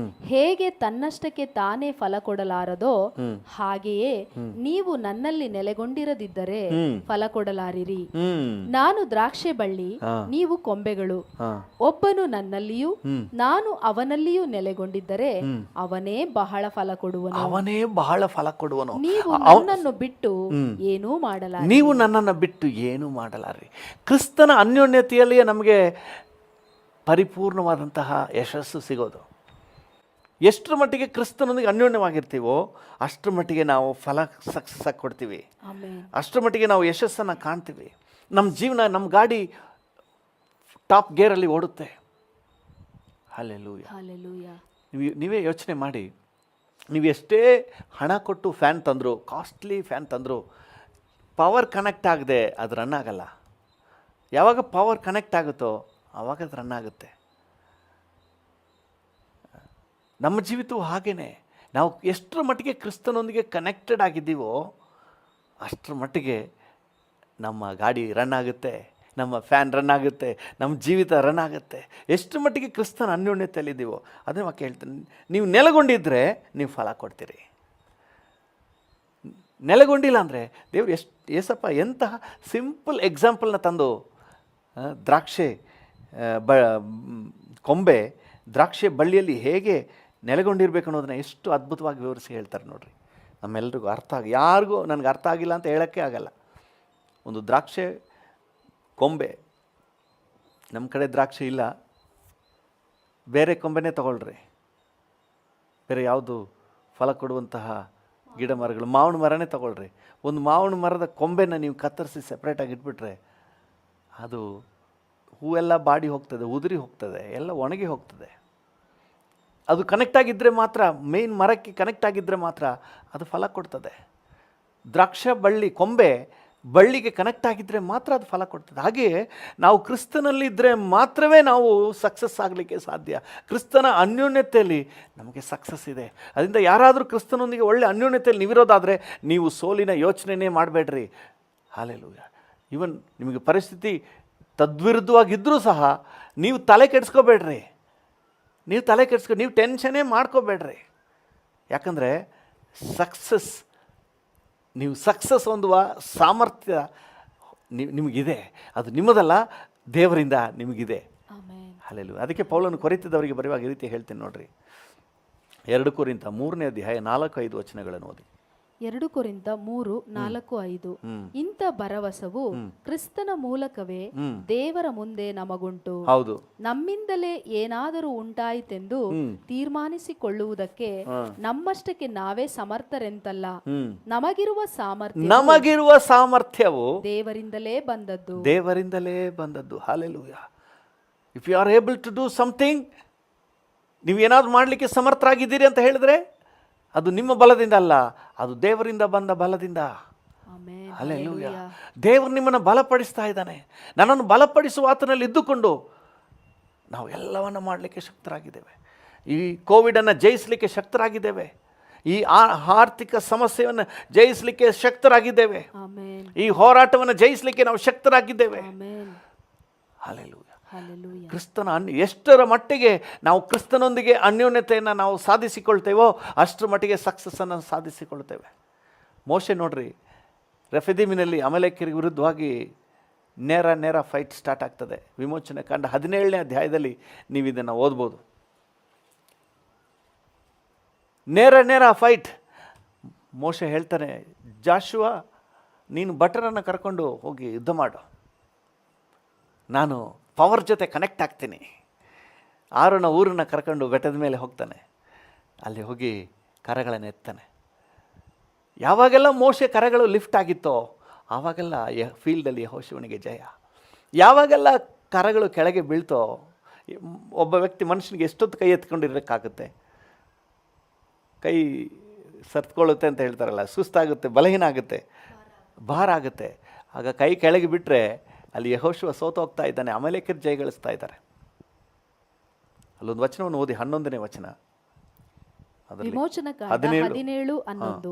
ಹೇಗೆ ತನ್ನಷ್ಟಕ್ಕೆ ತಾನೇ ಫಲ ಕೊಡಲಾರದೋ ಹಾಗೆಯೇ ನೀವು ನನ್ನಲ್ಲಿ ನೆಲೆಗೊಂಡಿರದಿದ್ದರೆ ಫಲ ಕೊಡಲಾರಿರಿ. ನಾನು ದ್ರಾಕ್ಷೆ ಬಳ್ಳಿ, ನೀವು ಕೊಂಬೆಗಳು. ಒಬ್ಬನು ನನ್ನಲ್ಲಿಯೂ ನಾನು ಅವನಲ್ಲಿಯೂ ನೆಲೆಗೊಂಡಿದ್ದರೆ ಅವನೇ ಬಹಳ ಫಲ ಕೊಡುವನು. ಅವನೇ ಬಹಳ ಫಲ ಕೊಡುವನು. ನೀವು ನನ್ನನ್ನು ಬಿಟ್ಟು ಏನೂ ಮಾಡಲಾರಿ. ನೀವು ನನ್ನನ್ನು ಬಿಟ್ಟು ಏನೂ ಮಾಡಲಾರಿ. ಕ್ರಿಸ್ತನ ಅನ್ಯೋನ್ಯತೆಯಲ್ಲಿಯೇ ನಮಗೆ ಪರಿಪೂರ್ಣವಾದಂತಹ ಯಶಸ್ಸು ಸಿಗೋದು. ಎಷ್ಟರ ಮಟ್ಟಿಗೆ ಕ್ರಿಸ್ತನೊಂದಿಗೆ ಅನ್ಯೋನ್ಯವಾಗಿರ್ತೀವೋ ಅಷ್ಟರ ಮಟ್ಟಿಗೆ ನಾವು ಫಲ ಸಕ್ಸಸ್ ಆಗಿ ಕೊಡ್ತೀವಿ. ಅಷ್ಟರ ಮಟ್ಟಿಗೆ ನಾವು ಯಶಸ್ಸನ್ನು ಕಾಣ್ತೀವಿ. ನಮ್ಮ ಜೀವನ, ನಮ್ಮ ಗಾಡಿ ಟಾಪ್ ಗೇರಲ್ಲಿ ಓಡುತ್ತೆ. ಹಲ್ಲೆಲೂಯಾ. ನೀವೇ ಯೋಚನೆ ಮಾಡಿ, ನೀವು ಎಷ್ಟೇ ಹಣ ಕೊಟ್ಟು ಫ್ಯಾನ್ ತಂದರು, ಕಾಸ್ಟ್ಲಿ ಫ್ಯಾನ್ ತಂದರು, ಪವರ್ ಕನೆಕ್ಟ್ ಆಗದೆ ಅದು ರನ್ ಆಗಲ್ಲ. ಯಾವಾಗ ಪವರ್ ಕನೆಕ್ಟ್ ಆಗುತ್ತೋ ಆವಾಗ ಅದು ರನ್ ಆಗುತ್ತೆ. ನಮ್ಮ ಜೀವಿತವೂ ಹಾಗೇ. ನಾವು ಎಷ್ಟರ ಮಟ್ಟಿಗೆ ಕ್ರಿಸ್ತನೊಂದಿಗೆ ಕನೆಕ್ಟೆಡ್ ಆಗಿದ್ದೀವೋ ಅಷ್ಟರ ಮಟ್ಟಿಗೆ ನಮ್ಮ ಗಾಡಿ ರನ್ ಆಗುತ್ತೆ, ನಮ್ಮ ಫ್ಯಾನ್ ರನ್ ಆಗುತ್ತೆ, ನಮ್ಮ ಜೀವಿತ ರನ್ ಆಗುತ್ತೆ. ಎಷ್ಟು ಮಟ್ಟಿಗೆ ಕ್ರಿಸ್ತನ ಅನ್ಯೋನ್ಯತೆಯಲ್ಲಿದ್ದೀವೋ ಅದೇ ವಾಕ್ಯ ಹೇಳ್ತೀನಿ. ನೀವು ನೆಲೆಗೊಂಡಿದ್ದರೆ ನೀವು ಫಲ ಕೊಡ್ತೀರಿ. ನೆಲೆಗೊಂಡಿಲ್ಲ ಅಂದರೆ ದೇವ್ರು ಏಸಪ್ಪ ಎಂತಹ ಸಿಂಪಲ್ ಎಕ್ಸಾಂಪಲ್ನ ತಂದು ದ್ರಾಕ್ಷೆ ಕೊಂಬೆ ದ್ರಾಕ್ಷೆ ಬಳ್ಳಿಯಲ್ಲಿ ಹೇಗೆ ನೆಲೆಗೊಂಡಿರ್ಬೇಕು ಅನ್ನೋದನ್ನ ಎಷ್ಟು ಅದ್ಭುತವಾಗಿ ವಿವರಿಸಿ ಹೇಳ್ತಾರೆ ನೋಡ್ರಿ. ನಮ್ಮೆಲ್ರಿಗೂ ಯಾರಿಗೂ ನನಗೆ ಅರ್ಥ ಆಗಿಲ್ಲ ಅಂತ ಹೇಳೋಕ್ಕೆ ಆಗಲ್ಲ. ಒಂದು ದ್ರಾಕ್ಷೆ ಕೊಂಬೆ, ನಮ್ಮ ಕಡೆ ದ್ರಾಕ್ಷಿ ಇಲ್ಲ, ಬೇರೆ ಕೊಂಬೆನೇ ತಗೊಳ್ರಿ. ಬೇರೆ ಯಾವುದು ಫಲ ಕೊಡುವಂತಹ ಗಿಡ ಮರಗಳು, ಮಾವಿನ ಮರನೇ ತಗೊಳ್ರಿ. ಒಂದು ಮಾವಿನ ಮರದ ಕೊಂಬೆನ ನೀವು ಕತ್ತರಿಸಿ ಸೆಪ್ರೇಟಾಗಿ ಇಟ್ಬಿಟ್ರೆ ಅದು ಹೂವೆಲ್ಲ ಬಾಡಿ ಹೋಗ್ತದೆ, ಉದುರಿ ಹೋಗ್ತದೆ, ಎಲ್ಲ ಒಣಗಿ ಹೋಗ್ತದೆ. ಅದು ಕನೆಕ್ಟ್ ಆಗಿದ್ದರೆ ಮಾತ್ರ, ಮೇನ್ ಮರಕ್ಕೆ ಕನೆಕ್ಟ್ ಆಗಿದ್ದರೆ ಮಾತ್ರ ಅದು ಫಲ ಕೊಡ್ತದೆ. ದ್ರಾಕ್ಷ ಬಳ್ಳಿ ಕೊಂಬೆ ಬಳ್ಳಿಗೆ ಕನೆಕ್ಟ್ ಆಗಿದ್ದರೆ ಮಾತ್ರ ಅದು ಫಲ ಕೊಡ್ತದೆ. ಹಾಗೆಯೇ ನಾವು ಕ್ರಿಸ್ತನಲ್ಲಿದ್ದರೆ ಮಾತ್ರವೇ ನಾವು ಸಕ್ಸಸ್ ಆಗಲಿಕ್ಕೆ ಸಾಧ್ಯ. ಕ್ರಿಸ್ತನ ಅನ್ಯೋನ್ಯತೆಯಲ್ಲಿ ನಮಗೆ ಸಕ್ಸಸ್ ಇದೆ. ಅದರಿಂದ ಯಾರಾದರೂ ಕ್ರಿಸ್ತನೊಂದಿಗೆ ಒಳ್ಳೆ ಅನ್ಯೋನ್ಯತೆಯಲ್ಲಿ ನೀವಿರೋದಾದರೆ ನೀವು ಸೋಲಿನ ಯೋಚನೆಯೇ ಮಾಡಬೇಡ್ರಿ. ಹಲ್ಲೆಲೂಯಾ. ಇವನ್ ನಿಮಗೆ ಪರಿಸ್ಥಿತಿ ತದ್ವಿರುದ್ಧವಾಗಿದ್ದರೂ ಸಹ ನೀವು ತಲೆ ಕೆಡಿಸ್ಕೋಬೇಡ್ರಿ. ನೀವು ಟೆನ್ಷನ್ನೇ ಮಾಡ್ಕೋಬೇಡ್ರಿ. ಯಾಕಂದರೆ ನೀವು ಸಕ್ಸಸ್ ಹೊಂದುವ ಸಾಮರ್ಥ್ಯ ನಿಮಗಿದೆ. ಅದು ನಿಮ್ಮದಲ್ಲ, ದೇವರಿಂದ ನಿಮಗಿದೆ. ಹಲ್ಲೆಲೂಯಾ. ಅದಕ್ಕೆ ಪೌಲನು ಕೊರಿಂಥದವರಿಗೆ ಬರೆಯುವಾಗ ಈ ರೀತಿ ಹೇಳ್ತೀನಿ ನೋಡ್ರಿ. 2 ಕೊರಿಂಥ 3ನೇ ಅಧ್ಯಾಯ 4-5 ವಚನಗಳನ್ನು ಓದಿ. 2 ಕೊರಿಂಥ 3:4-5. ಇಂಥ ಭರವಸವು ಕ್ರಿಸ್ತನ ಮೂಲಕವೇ ದೇವರ ಮುಂದೆ ನಮಗುಂಟು. ಹೌದು. ನಮ್ಮಿಂದಲೇ ಏನಾದರೂ ಉಂಟಾಯಿತೆಂದು ತೀರ್ಮಾನಿಸಿಕೊಳ್ಳುವುದಕ್ಕೆ ನಮ್ಮಷ್ಟಕ್ಕೆ ನಾವೇ ಸಮರ್ಥರೆಂತಲ್ಲ. ನಮಗಿರುವ ಸಾಮರ್ಥ್ಯವು ದೇವರಿಂದಲೇ ಬಂದದ್ದು. Hallelujah. If you are able to do something, ನೀವೇನಾದ್ರೂ ಮಾಡಲಿಕ್ಕೆ ಸಮರ್ಥರಾಗಿದ್ದೀರಿ ಅಂತ ಹೇಳಿದ್ರೆ ಅದು ನಿಮ್ಮ ಬಲದಿಂದ ಅಲ್ಲ, ಅದು ದೇವರಿಂದ ಬಂದ ಬಲದಿಂದ. ಹಲ್ಲೆಲೂಯಾ. ದೇವರು ನಿಮ್ಮನ್ನು ಬಲಪಡಿಸ್ತಾ ಇದ್ದಾನೆ. ನನ್ನನ್ನು ಬಲಪಡಿಸುವ ಆತನಲ್ಲಿ ಇದ್ದುಕೊಂಡು ನಾವು ಎಲ್ಲವನ್ನು ಮಾಡಲಿಕ್ಕೆ ಶಕ್ತರಾಗಿದ್ದೇವೆ. ಈ ಕೋವಿಡನ್ನು ಜಯಿಸಲಿಕ್ಕೆ ಶಕ್ತರಾಗಿದ್ದೇವೆ. ಈ ಆರ್ಥಿಕ ಸಮಸ್ಯೆಯನ್ನು ಜಯಿಸಲಿಕ್ಕೆ ಶಕ್ತರಾಗಿದ್ದೇವೆ. ಈ ಹೋರಾಟವನ್ನು ಜಯಿಸಲಿಕ್ಕೆ ನಾವು ಶಕ್ತರಾಗಿದ್ದೇವೆ. ಹಲ್ಲೆಲೂಯಾ. ಕ್ರಿಸ್ತನ ಎಷ್ಟರ ಮಟ್ಟಿಗೆ ನಾವು ಕ್ರಿಸ್ತನೊಂದಿಗೆ ಅನ್ಯೋನ್ಯತೆಯನ್ನು ನಾವು ಸಾಧಿಸಿಕೊಳ್ತೇವೋ ಅಷ್ಟರ ಮಟ್ಟಿಗೆ ಸಕ್ಸಸ್ಸನ್ನು ಸಾಧಿಸಿಕೊಳ್ತೇವೆ. ಮೋಶೆ ನೋಡ್ರಿ, ರೆಫಿದೀಮಿನಲ್ಲಿ ಅಮಲೇಕ್ಯರಿಗೆ ವಿರುದ್ಧವಾಗಿ ನೇರ ಫೈಟ್ ಸ್ಟಾರ್ಟ್ ಆಗ್ತದೆ. ವಿಮೋಚನೆ ಕಾಂಡ 17ನೇ ಅಧ್ಯಾಯದಲ್ಲಿ ನೀವು ಇದನ್ನು ಓದ್ಬೋದು. ನೇರ ಫೈಟ್. ಮೋಶೆ ಹೇಳ್ತಾನೆ, ಜಾಶುವ ನೀನು ಭಟರನ್ನು ಕರ್ಕೊಂಡು ಹೋಗಿ ಯುದ್ಧ ಮಾಡು, ನಾನು ಪವರ್ ಜೊತೆ ಕನೆಕ್ಟ್ ಆಗ್ತೀನಿ. ಆರೋನ ಊರನ್ನು ಕರ್ಕೊಂಡು ಬೆಟ್ಟದ ಮೇಲೆ ಹೋಗ್ತಾನೆ. ಅಲ್ಲಿ ಹೋಗಿ ಕರಗಳನ್ನು ಎತ್ತಾನೆ. ಯಾವಾಗೆಲ್ಲ ಮೋಶೆ ಕರಗಳು ಲಿಫ್ಟ್ ಆಗಿತ್ತೋ ಆವಾಗೆಲ್ಲ ಫೀಲ್ಡಲ್ಲಿ ಯೆಹೋಶುವನಿಗೆ ಜಯ. ಯಾವಾಗೆಲ್ಲ ಕರಗಳು ಕೆಳಗೆ ಬೀಳ್ತೋ, ಒಬ್ಬ ವ್ಯಕ್ತಿ ಮನುಷ್ಯನಿಗೆ ಎಷ್ಟೊತ್ತು ಕೈ ಎತ್ಕೊಂಡಿರೋಕ್ಕಾಗುತ್ತೆ? ಕೈ ಸತ್ಕೊಳ್ಳುತ್ತೆ ಅಂತ ಹೇಳ್ತಾರಲ್ಲ, ಸುಸ್ತಾಗುತ್ತೆ, ಬಲಹೀನ ಆಗುತ್ತೆ, ಭಾರ ಆಗುತ್ತೆ. ಆಗ ಕೈ ಕೆಳಗೆ ಬಿಟ್ಟರೆ ಅಲ್ಲಿ ಯೆಹೋಶುವ ಸೋತೋಗ್ತಾ ಇದ್ದಾನೆ, ಅಮಲೇಕ್ಯರು ಜಯಗಳಿಸ್ತಾ ಇದ್ದಾರೆ. ಅಲ್ಲೊಂದು ವಚನವನ್ನು ಓದಿ, 11ನೇ ವಚನ. ವಿಮೋಚನಕಾಂಡ 17, 17:11.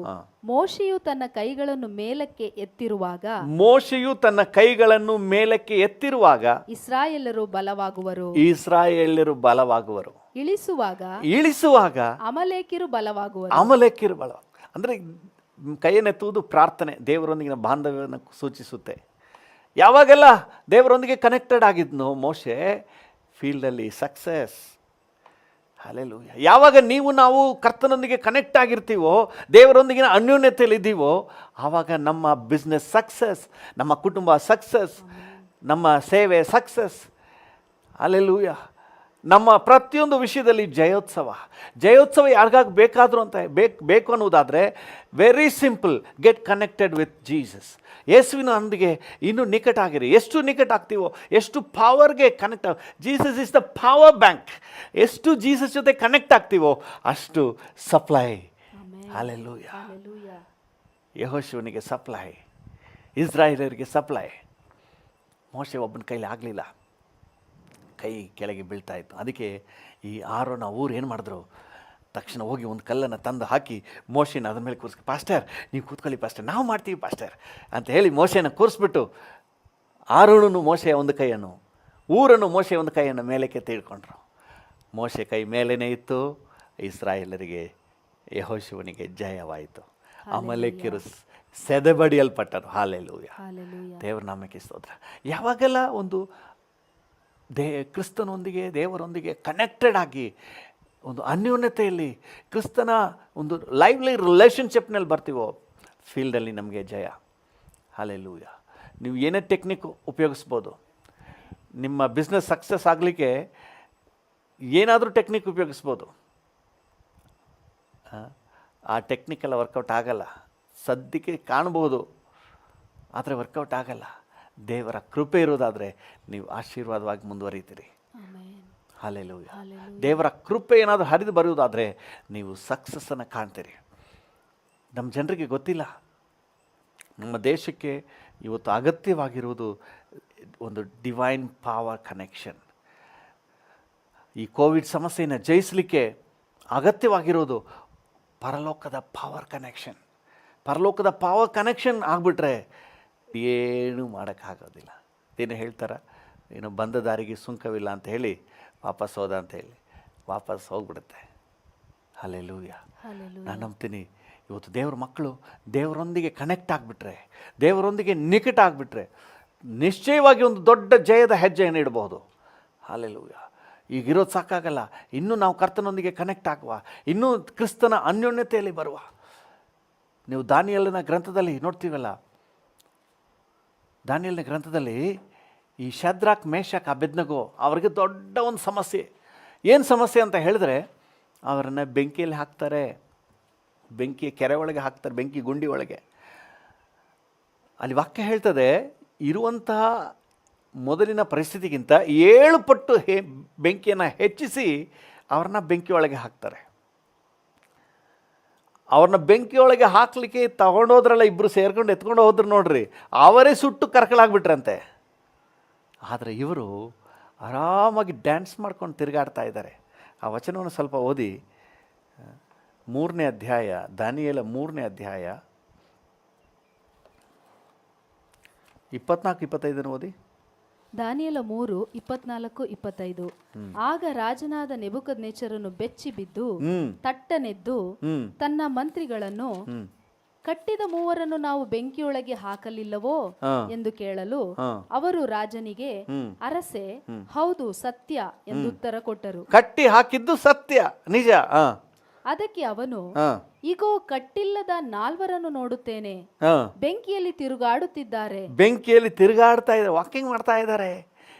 ಮೋಶೆಯು ತನ್ನ ಕೈಗಳನ್ನು ಮೇಲಕ್ಕೆ ಎತ್ತಿರುವಾಗ ಮೋಶೆಯು ತನ್ನ ಕೈಗಳನ್ನು ಮೇಲಕ್ಕೆ ಎತ್ತಿರುವಾಗ ಇಸ್ರಾಯೇಲರು ಬಲವಾಗುವರು, ಇಸ್ರಾಯೇಲ್ಯರು ಬಲವಾಗುವರು, ಇಳಿಸುವಾಗ ಅಮಲೇಕ್ಯರು ಬಲವಾಗುವರು. ಅಂದರೆ ಕೈಯನ್ನೆತ್ತುವುದು ಪ್ರಾರ್ಥನೆ, ದೇವರೊಂದಿಗಿನ ಬಾಂಧವ್ಯವನ್ನು ಸೂಚಿಸುತ್ತೆ. ಯಾವಾಗೆಲ್ಲ ದೇವರೊಂದಿಗೆ ಕನೆಕ್ಟೆಡ್ ಆಗಿದ್ನೋ ಮೋಶೆ, ಫೀಲ್ಡಲ್ಲಿ ಸಕ್ಸಸ್. ಹಲ್ಲೆಲೂಯಾ. ಯಾವಾಗ ನಾವು ಕರ್ತನೊಂದಿಗೆ ಕನೆಕ್ಟ್ ಆಗಿರ್ತೀವೋ, ದೇವರೊಂದಿಗಿನ ಅನ್ಯೋನ್ಯತೆಯಲ್ಲಿ ಇದ್ದೀವೋ, ಆವಾಗ ನಮ್ಮ ಬಿಸ್ನೆಸ್ ಸಕ್ಸಸ್, ನಮ್ಮ ಕುಟುಂಬ ಸಕ್ಸಸ್, ನಮ್ಮ ಸೇವೆ ಸಕ್ಸಸ್. ಹಲ್ಲೆಲೂಯಾ. ನಮ್ಮ ಪ್ರತಿಯೊಂದು ವಿಷಯದಲ್ಲಿ ಜಯೋತ್ಸವ ಯಾರಿಗಾಗಿ ಬೇಕಾದರೂ ಅಂತ ಬೇಕು ಅನ್ನೋದಾದರೆ very simple, get connected with Jesus. ಯೇಸುವಿನೊಂದಿಗೆ ಇನ್ನೂ ನಿಕಟಾಗಿರಿ. ಎಷ್ಟು ನಿಕಟ ಆಗ್ತೀವೋ, ಎಷ್ಟು ಪವರ್ಗೆ connect Jesus is the power bank. ಎಷ್ಟು ಜೀಸಸ್ ಜೊತೆ ಕನೆಕ್ಟ್ ಆಗ್ತೀವೋ ಅಷ್ಟು ಸಪ್ಲೈ. ಹಲ್ಲೆಲೂಯಾ. ಯೆಹೋಶುವನಿಗೆ ಸಪ್ಲೈ, ಇಸ್ರಾಯೇಲರಿಗೆ ಸಪ್ಲೈ. ಮೋಶೆ ಒಬ್ಬನ ಕೈಲಿ ಆಗಲಿಲ್ಲ, ಕೈ ಕೆಳಗೆ ಬೀಳ್ತಾ ಇತ್ತು. ಅದಕ್ಕೆ ಈ ಆರೋನ ಊರು ಏನು ಮಾಡಿದ್ರು, ತಕ್ಷಣ ಹೋಗಿ ಒಂದು ಕಲ್ಲನ್ನು ತಂದು ಹಾಕಿ ಮೋಶೆನ ಅದ್ರ ಮೇಲೆ ಕೂರಿಸಿ, ಪಾಸ್ಟರ್ ನೀವು ಕೂತ್ಕೊಳ್ಳಿ ಪಾಸ್ಟರ್, ನಾವು ಮಾಡ್ತೀವಿ ಪಾಸ್ಟರ್ ಅಂತ ಹೇಳಿ ಮೋಶೆನ ಕೂರಿಸ್ಬಿಟ್ಟು ಆರೋಣನು ಮೋಶೆಯ ಒಂದು ಕೈಯನ್ನು, ಊರನ್ನು ಮೋಶೆಯ ಒಂದು ಕೈಯನ್ನು ಮೇಲಕ್ಕೆ ತಿಳ್ಕೊಂಡ್ರು. ಮೋಶೆ ಕೈ ಮೇಲೇ ಇತ್ತು. ಇಸ್ರಾಯೇಲರಿಗೆ, ಯೆಹೋಶುವನಿಗೆ ಜಯವಾಯಿತು. ಅಮಲೇಕ್ಯರು ಸೆದೆಬಡಿಯಲ್ಪಟ್ಟರು. ಹಲ್ಲೆಲೂಯಾ. ದೇವರ ನಾಮಕ್ಕೆ ಸ್ತೋತ್ರ. ಯಾವಾಗೆಲ್ಲ ಒಂದು ಕ್ರಿಸ್ತನೊಂದಿಗೆ, ದೇವರೊಂದಿಗೆ ಕನೆಕ್ಟೆಡ್ ಆಗಿ ಒಂದು ಅನ್ಯೋನ್ಯತೆಯಲ್ಲಿ ಕ್ರಿಸ್ತನ ಒಂದು ಲೈವ್ಲಿ ರಿಲೇಷನ್ಶಿಪ್ನಲ್ಲಿ ಬರ್ತೀವೋ, ಫೀಲ್ಡಲ್ಲಿ ನಮಗೆ ಜಯ. ಹಲ್ಲೆಲೂಯಾ. ನೀವು ಏನೇ ಟೆಕ್ನಿಕ್ ಉಪಯೋಗಿಸ್ಬೋದು. ನಿಮ್ಮ ಬಿಸ್ನೆಸ್ ಸಕ್ಸಸ್ ಆಗಲಿಕ್ಕೆ ಏನಾದರೂ ಟೆಕ್ನಿಕ್ ಉಪಯೋಗಿಸ್ಬೋದು. ಆ ಟೆಕ್ನಿಕೆಲ್ಲ ವರ್ಕೌಟ್ ಆಗಲ್ಲ. ಸದ್ಯಕ್ಕೆ ಕಾಣ್ಬೋದು, ಆದರೆ ವರ್ಕೌಟ್ ಆಗಲ್ಲ. ದೇವರ ಕೃಪೆ ಇರೋದಾದರೆ ನೀವು ಆಶೀರ್ವಾದವಾಗಿ ಮುಂದುವರಿತೀರಿ. ಹಲ್ಲೆಲೂಯಾ. ದೇವರ ಕೃಪೆ ಏನಾದರೂ ಹರಿದು ಬರುವುದಾದರೆ ನೀವು ಸಕ್ಸಸ್ಸನ್ನು ಕಾಣ್ತೀರಿ. ನಮ್ಮ ಜನರಿಗೆ ಗೊತ್ತಿಲ್ಲ. ನಮ್ಮ ದೇಶಕ್ಕೆ ಇವತ್ತು ಅಗತ್ಯವಾಗಿರುವುದು ಒಂದು ಡಿವೈನ್ ಪವರ್ ಕನೆಕ್ಷನ್. ಈ ಕೋವಿಡ್ ಸಮಸ್ಯೆಯನ್ನು ಜಯಿಸಲಿಕ್ಕೆ ಅಗತ್ಯವಾಗಿರೋದು ಪರಲೋಕದ ಪವರ್ ಕನೆಕ್ಷನ್. ಪರಲೋಕದ ಪವರ್ ಕನೆಕ್ಷನ್ ಆಗಿಬಿಟ್ರೆ ಏನೂ ಮಾಡೋಕ್ಕಾಗೋದಿಲ್ಲ. ಏನು ಹೇಳ್ತಾರೆ, ಏನು ಬಂದ ದಾರಿಗೆ ಸುಂಕವಿಲ್ಲ ಅಂತ ಹೇಳಿ ವಾಪಸ್ ಹೋದ ಅಂತ ಹೇಳಿ ವಾಪಸ್ ಹೋಗ್ಬಿಡುತ್ತೆ. ಹಲ್ಲೆಲೂಯಾ. ನಾನು ನಂಬ್ತೀನಿ ಇವತ್ತು ದೇವ್ರ ಮಕ್ಕಳು ದೇವರೊಂದಿಗೆ ಕನೆಕ್ಟ್ ಆಗಿಬಿಟ್ರೆ, ದೇವರೊಂದಿಗೆ ನಿಕಟ ಆಗಿಬಿಟ್ರೆ ನಿಶ್ಚಯವಾಗಿ ಒಂದು ದೊಡ್ಡ ಜಯದ ಹೆಜ್ಜೆಯನ್ನು ಇಡಬಹುದು. ಹಲ್ಲೆಲೂಯಾ. ಈಗಿರೋದು ಸಾಕಾಗಲ್ಲ, ಇನ್ನೂ ನಾವು ಕರ್ತನೊಂದಿಗೆ ಕನೆಕ್ಟ್ ಆಗುವ, ಇನ್ನೂ ಕ್ರಿಸ್ತನ ಅನ್ಯೋನ್ಯತೆಯಲ್ಲಿ ಬರುವ. ನೀವು ದಾನಿಯೇಲನ ಗ್ರಂಥದಲ್ಲಿ ನೋಡ್ತೀವಲ್ಲ, ದಾನಿಯೇಲನ ಗ್ರಂಥದಲ್ಲಿ ಈ ಶದ್ರಾಕ್, ಮೇಷಕ್, ಅಬೇದ್ನೆಗೋ ಅವರಿಗೆ ದೊಡ್ಡ ಒಂದು ಸಮಸ್ಯೆ. ಏನು ಸಮಸ್ಯೆ ಅಂತ ಹೇಳಿದ್ರೆ, ಅವರನ್ನು ಬೆಂಕಿಯಲ್ಲಿ ಹಾಕ್ತಾರೆ, ಬೆಂಕಿ ಕೆರೆ ಒಳಗೆ ಹಾಕ್ತಾರೆ, ಬೆಂಕಿ ಗುಂಡಿ ಒಳಗೆ. ಅಲ್ಲಿ ವಾಕ್ಯ ಹೇಳ್ತದೆ, ಇರುವಂತಹ ಮೊದಲಿನ ಪರಿಸ್ಥಿತಿಗಿಂತ 7 ಪಟ್ಟು ಬೆಂಕಿಯನ್ನು ಹೆಚ್ಚಿಸಿ ಅವ್ರನ್ನ ಬೆಂಕಿ ಒಳಗೆ ಹಾಕ್ತಾರೆ. ಅವ್ರನ್ನ ಬೆಂಕಿಯೊಳಗೆ ಹಾಕಲಿಕ್ಕೆ ತಗೊಂಡೋದ್ರಲ್ಲ, ಇಬ್ಬರು ಸೇರ್ಕೊಂಡು ಎತ್ಕೊಂಡು ಹೋದ್ರು ನೋಡ್ರಿ, ಅವರೇ ಸುಟ್ಟು ಕರ್ಕಲಾಗ್ಬಿಟ್ರಂತೆ. ಆದರೆ ಇವರು ಆರಾಮಾಗಿ ಡ್ಯಾನ್ಸ್ ಮಾಡ್ಕೊಂಡು ತಿರುಗಾಡ್ತಾ ಇದ್ದಾರೆ. ಆ ವಚನವನ್ನು ಸ್ವಲ್ಪ ಓದಿ, 3ನೇ ಅಧ್ಯಾಯ, ದಾನಿಯೇಲ 3ನೇ ಅಧ್ಯಾಯ 24-25 ಓದಿ. ದಾನಿಯೇಲ 3:24-25. ಆಗ ರಾಜನಾದ ನೆಬೂಕದ್ನೆಚ್ಚರನು ಬೆಚ್ಚಿ ಬಿದ್ದು ತಟ್ಟನೆದ್ದು ತನ್ನ ಮಂತ್ರಿಗಳನ್ನು, ಕಟ್ಟಿದ ಮೂವರನ್ನು ನಾವು ಬೆಂಕಿಯೊಳಗೆ ಹಾಕಲಿಲ್ಲವೋ ಎಂದು ಕೇಳಲು, ಅವರು ರಾಜನಿಗೆ, ಅರಸೆ, ಹೌದು ಸತ್ಯ ಎಂದು ಉತ್ತರ ಕೊಟ್ಟರು. ಕಟ್ಟಿ ಹಾಕಿದ್ದು ಸತ್ಯ, ನಿಜ. ಅದಕ್ಕೆ ಅವನು, ಈಗೋ ಕಟ್ಟಿಲ್ಲದ 4 ನೋಡುತ್ತೇನೆ, ಬೆಂಕಿಯಲ್ಲಿ ತಿರುಗಾಡುತ್ತಿದ್ದಾರೆ. ಬೆಂಕಿಯಲ್ಲಿ ತಿರುಗಾಡ್ತಾ ಇದ್ದಾರೆ, ವಾಕಿಂಗ್ ಮಾಡ್ತಾ ಇದ್ದಾರೆ,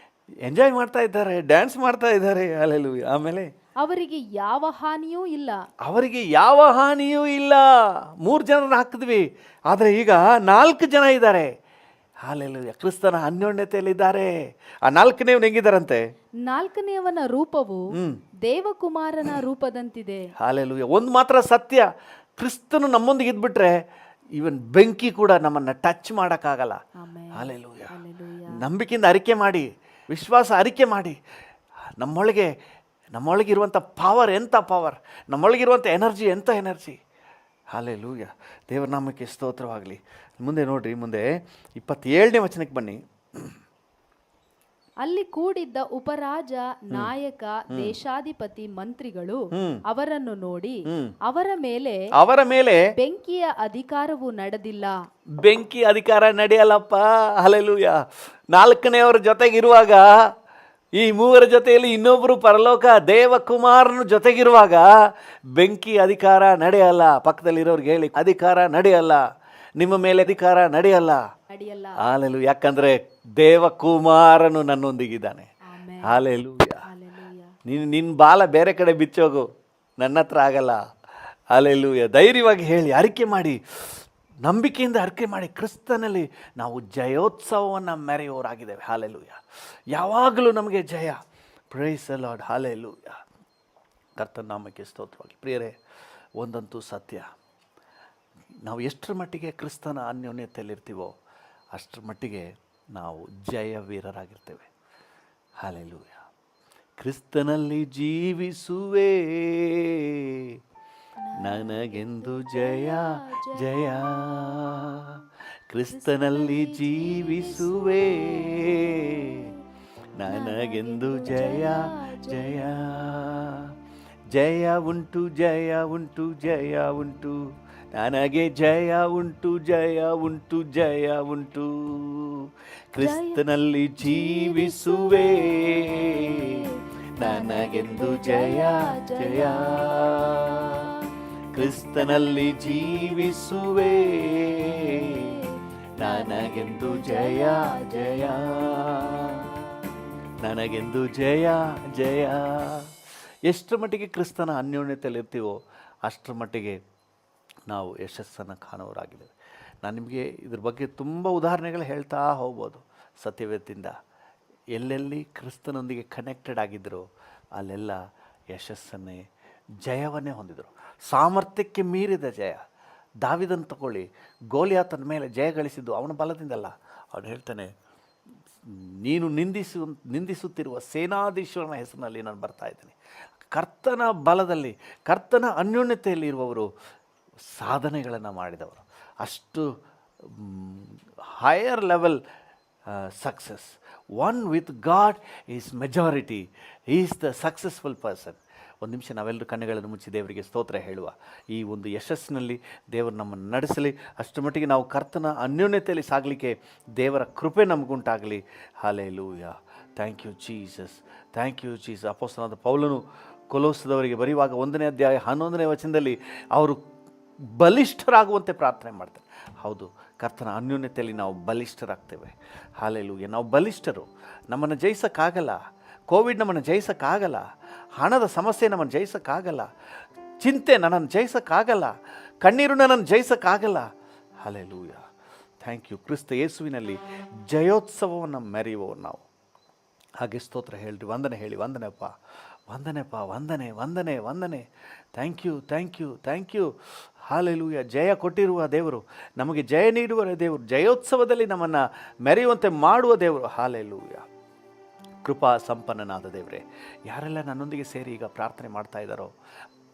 ಎಂಜಾಯ್ ಮಾಡ್ತಾ ಇದ್ದಾರೆ, ಡ್ಯಾನ್ಸ್ ಮಾಡ್ತಾ ಇದ್ದಾರೆ. ಹಲ್ಲೆಲೂಯಾ. ಆಮೇಲೆ ಅವರಿಗೆ ಯಾವ ಹಾನಿಯೂ ಇಲ್ಲ. ಅವರಿಗೆ ಯಾವ ಹಾನಿಯೂ ಇಲ್ಲ. 3 ಜನರನ್ನ ಹಾಕಿದ್ವಿ, ಆದರೆ ಈಗ 4 ಜನ ಇದ್ದಾರೆ. ಹಲ್ಲೆಲೂಯಾ. ಕ್ರಿಸ್ತನ ಅನ್ಯೋನ್ಯತೆಯಲ್ಲಿದ್ದಾರೆ. ಆ 4ನೇವನು ಹೆಂಗಿದ್ದಾರಂತೆ? 4ನೇಯವನ ರೂಪವು ದೇವಕುಮಾರನ ರೂಪದಂತಿದೆ. ಹಲ್ಲೆಲೂಯಾ. ಒಂದು ಮಾತ್ರ ಸತ್ಯ, ಕ್ರಿಸ್ತನು ನಮ್ಮೊಂದಿಗೆ ಇದ್ಬಿಟ್ರೆ ಇವನ್ ಬೆಂಕಿ ಕೂಡ ನಮ್ಮನ್ನು ಟಚ್ ಮಾಡೋಕ್ಕಾಗಲ್ಲ. ಹಲ್ಲೆಲೂಯಾ. ನಂಬಿಕೆಯಿಂದ ಅರಿಕೆ ಮಾಡಿ, ವಿಶ್ವಾಸ ಅರಿಕೆ ಮಾಡಿ, ನಮ್ಮೊಳಗೆ ನಮ್ಮೊಳಗಿರುವಂಥ ಪವರ್ ಎಂಥ ಪವರ್, ನಮ್ಮೊಳಗಿರುವಂಥ ಎನರ್ಜಿ ಎಂಥ ಎನರ್ಜಿ. ಹಲ್ಲೆಲೂಯಾ, ದೇವರ ನಾಮಕ್ಕೆ ಸ್ತೋತ್ರವಾಗಲಿ. ಮುಂದೆ ನೋಡ್ರಿ, ಮುಂದೆ 27ನೇ ವಚನಕ್ಕೆ ಬನ್ನಿ. ಅಲ್ಲಿ ಕೂಡಿದ್ದ ಉಪರಾಜ, ನಾಯಕ, ದೇಶಾಧಿಪತಿ, ಮಂತ್ರಿಗಳು ಅವರನ್ನು ನೋಡಿ ಅವರ ಮೇಲೆ ಬೆಂಕಿಯ ಅಧಿಕಾರವು ನಡೆದಿಲ್ಲ. ಬೆಂಕಿ ಅಧಿಕಾರ ನಡೆಯಲ್ಲಪ್ಪ. ಹಲ್ಲೆಲೂಯಾ. 4ನೇಯವರ ಜೊತೆಗಿರುವಾಗ, ಈ 3 ಜೊತೆಯಲ್ಲಿ ಇನ್ನೊಬ್ಬರು ಪರಲೋಕ ದೇವಕುಮಾರನ ಜೊತೆಗಿರುವಾಗ ಬೆಂಕಿ ಅಧಿಕಾರ ನಡೆಯಲ್ಲ. ಪಕ್ಕದಲ್ಲಿರೋರ್ಗೆ ಹೇಳಿ, ಅಧಿಕಾರ ನಡೆಯಲ್ಲ, ನಿಮ್ಮ ಮೇಲೆ ಅಧಿಕಾರ ನಡೆಯಲ್ಲ. ಹಲ್ಲೆಲೂಯಾ. ಯಾಕಂದ್ರೆ ದೇವಕುಮಾರನು ನನ್ನೊಂದಿಗಿದ್ದಾನೆ. ಹಲ್ಲೆಲೂಯಾ. ನಿನ್ನ ಬಾಲ ಬೇರೆ ಕಡೆ ಬಿಚ್ಚೋಗು, ನನ್ನ ಹತ್ರ ಆಗಲ್ಲ. ಹಲ್ಲೆಲೂಯಾ. ಧೈರ್ಯವಾಗಿ ಹೇಳಿ, ಅರಿಕೆ ಮಾಡಿ, ನಂಬಿಕೆಯಿಂದ ಅರಿಕೆ ಮಾಡಿ, ಕ್ರಿಸ್ತನಲ್ಲಿ ನಾವು ಜಯೋತ್ಸವವನ್ನು ಮೆರೆಯೋರಾಗಿದ್ದೇವೆ. ಹಲ್ಲೆಲೂಯಾ. ಯಾವಾಗಲೂ ನಮಗೆ ಜಯ. Praise the Lord. ಹಲ್ಲೆಲೂಯಾ. ಕರ್ತನ ನಾಮಕ್ಕೆ ಸ್ತೋತ್ರವಾಗಲಿ. ಪ್ರಿಯರೇ, ಒಂದಂತೂ ಸತ್ಯ, ನಾವು ಎಷ್ಟರ ಮಟ್ಟಿಗೆ ಕ್ರಿಸ್ತನ ಅನ್ಯೋನ್ಯತೆಯಲ್ಲಿರ್ತೀವೋ ಅಷ್ಟರ ಮಟ್ಟಿಗೆ ನಾವು ಜಯವೀರರಾಗಿರ್ತೇವೆ. ಹಲ್ಲೆಲೂಯಾ. ಕ್ರಿಸ್ತನಲ್ಲಿ ಜೀವಿಸುವೆ, ನನಗೆಂದು ಜಯ ಜಯ. ಕ್ರಿಸ್ತನಲ್ಲಿ ಜೀವಿಸುವೆ, ನನಗೆಂದು ಜಯ ಜಯ. ಜಯ ಉಂಟು, ಜಯ ಉಂಟು, ಜಯ ಉಂಟು, ನನಗೆ ಜಯ ಉಂಟು, ಜಯ ಉಂಟು, ಜಯ ಉಂಟು. ಕ್ರಿಸ್ತನಲ್ಲಿ ಜೀವಿಸುವೆ, ನನಗೆಂದು ಜಯ ಜಯ. ಕ್ರಿಸ್ತನಲ್ಲಿ ಜೀವಿಸುವೆ, ನನಗೆಂದು ಜಯ ಜಯ, ನನಗೆಂದು ಜಯ ಜಯ. ಎಷ್ಟರ ಮಟ್ಟಿಗೆ ಕ್ರಿಸ್ತನ ಅನ್ಯೋನ್ಯತೆಯಲ್ಲಿರ್ತೀವೋ ಅಷ್ಟರ ಮಟ್ಟಿಗೆ ನಾವು ಯಶಸ್ಸನ್ನು ಕಾಣೋರಾಗಿದ್ದೇವೆ. ನಾನು ನಿಮಗೆ ಇದ್ರ ಬಗ್ಗೆ ತುಂಬ ಉದಾಹರಣೆಗಳು ಹೇಳ್ತಾ ಹೋಗ್ಬೋದು. ಸತ್ಯವೇದದಿಂದ ಎಲ್ಲೆಲ್ಲಿ ಕ್ರಿಸ್ತನೊಂದಿಗೆ ಕನೆಕ್ಟೆಡ್ ಆಗಿದ್ದರು ಅಲ್ಲೆಲ್ಲ ಯಶಸ್ಸನ್ನೇ, ಜಯವನ್ನೇ ಹೊಂದಿದರು. ಸಾಮರ್ಥ್ಯಕ್ಕೆ ಮೀರಿದ ಜಯ. ದಾವೀದನ ತಗೊಳ್ಳಿ, ಗೋಲಿಯಾತನ ಮೇಲೆ ಜಯ ಗಳಿಸಿದ್ದು ಅವನ ಬಲದಿಂದಲ್ಲ. ಅವನು ಹೇಳ್ತಾನೆ, ನೀನು ನಿಂದಿಸುತ್ತಿರುವ ಸೇನಾಧೀಶ್ವರನ ಹೆಸರಿನಲ್ಲಿ ನಾನು ಬರ್ತಾ ಇದ್ದೀನಿ. ಕರ್ತನ ಬಲದಲ್ಲಿ, ಕರ್ತನ ಅನ್ಯೋನ್ಯತೆಯಲ್ಲಿ ಇರುವವರು ಸಾಧನೆಗಳನ್ನು ಮಾಡಿದವರು. ಅಷ್ಟು higher level success. One with God is majority, is the successful person. ಒಂದು ನಿಮಿಷ ನಾವೆಲ್ಲರೂ ಕಣ್ಣುಗಳನ್ನು ಮುಚ್ಚಿ ದೇವರಿಗೆ ಸ್ತೋತ್ರ ಹೇಳುವ. ಈ ಒಂದು ಯಶಸ್ಸಿನಲ್ಲಿ ದೇವರು ನಮ್ಮನ್ನು ನಡೆಸಲಿ. ಅಷ್ಟರ ಮಟ್ಟಿಗೆ ನಾವು ಕರ್ತನ ಅನ್ಯೋನ್ಯತೆಯಲ್ಲಿ ಸಾಗಲಿಕ್ಕೆ ದೇವರ ಕೃಪೆ ನಮಗುಂಟಾಗಲಿ. ಹಲ್ಲೆಲೂಯಾ. Thank you Jesus, thank you Jesus. ಅಪೊಸ್ತಲನಾದ ಪೌಲನು ಕೊಲೋಸದವರಿಗೆ ಬರೆಯುವಾಗ 1ನೇ ಅಧ್ಯಾಯ 11ನೇ ವಚನದಲ್ಲಿ ಅವರು ಬಲಿಷ್ಠರಾಗುವಂತೆ ಪ್ರಾರ್ಥನೆ ಮಾಡ್ತಾರೆ. ಹೌದು, ಕರ್ತನ ಅನ್ಯೋನ್ಯತೆಯಲ್ಲಿ ನಾವು ಬಲಿಷ್ಠರಾಗ್ತೇವೆ. ಹಲ್ಲೆಲೂಯಾ. ನಾವು ಬಲಿಷ್ಠರು. ನಮ್ಮನ್ನು ಜಯಿಸೋಕ್ಕಾಗಲ್ಲ. ಕೋವಿಡ್ ನಮ್ಮನ್ನು ಜಯಿಸೋಕ್ಕಾಗಲ್ಲ. ಹಣದ ಸಮಸ್ಯೆ ನಮ್ಮನ್ನು ಜಯಿಸೋಕ್ಕಾಗಲ್ಲ. ಚಿಂತೆ ನನ್ನನ್ನು ಜಯಿಸೋಕ್ಕಾಗಲ್ಲ. ಕಣ್ಣೀರು ನನ್ನನ್ನು ಜಯಿಸೋಕ್ಕಾಗಲ್ಲ. ಹಲ್ಲೆಲೂಯಾ. Thank you. ಕ್ರಿಸ್ತ ಯೇಸುವಿನಲ್ಲಿ ಜಯೋತ್ಸವವನ್ನು ಮೆರೆಯುವವರು ನಾವು. ಹಾಗೆ ಸ್ತೋತ್ರ ಹೇಳ್ರಿ, ವಂದನೆ ಹೇಳಿ, ವಂದನೆಪ್ಪ, ವಂದನೆಪ್ಪ, ವಂದನೆ ವಂದನೆ ವಂದನೆ. Thank you, thank you, thank you. ಹಲ್ಲೆಲೂಯಾ. ಜಯ ಕೊಟ್ಟಿರುವ ದೇವರು, ನಮಗೆ ಜಯ ನೀಡುವ ದೇವರು, ಜಯೋತ್ಸವದಲ್ಲಿ ನಮ್ಮನ್ನು ಮೆರೆಯುವಂತೆ ಮಾಡುವ ದೇವರು. ಹಲ್ಲೆಲೂಯಾ. ಕೃಪಾ ಸಂಪನ್ನನಾದ ದೇವರೇ, ಯಾರೆಲ್ಲ ನನ್ನೊಂದಿಗೆ ಸೇರಿ ಈಗ ಪ್ರಾರ್ಥನೆ ಮಾಡ್ತಾ ಇದ್ದಾರೋ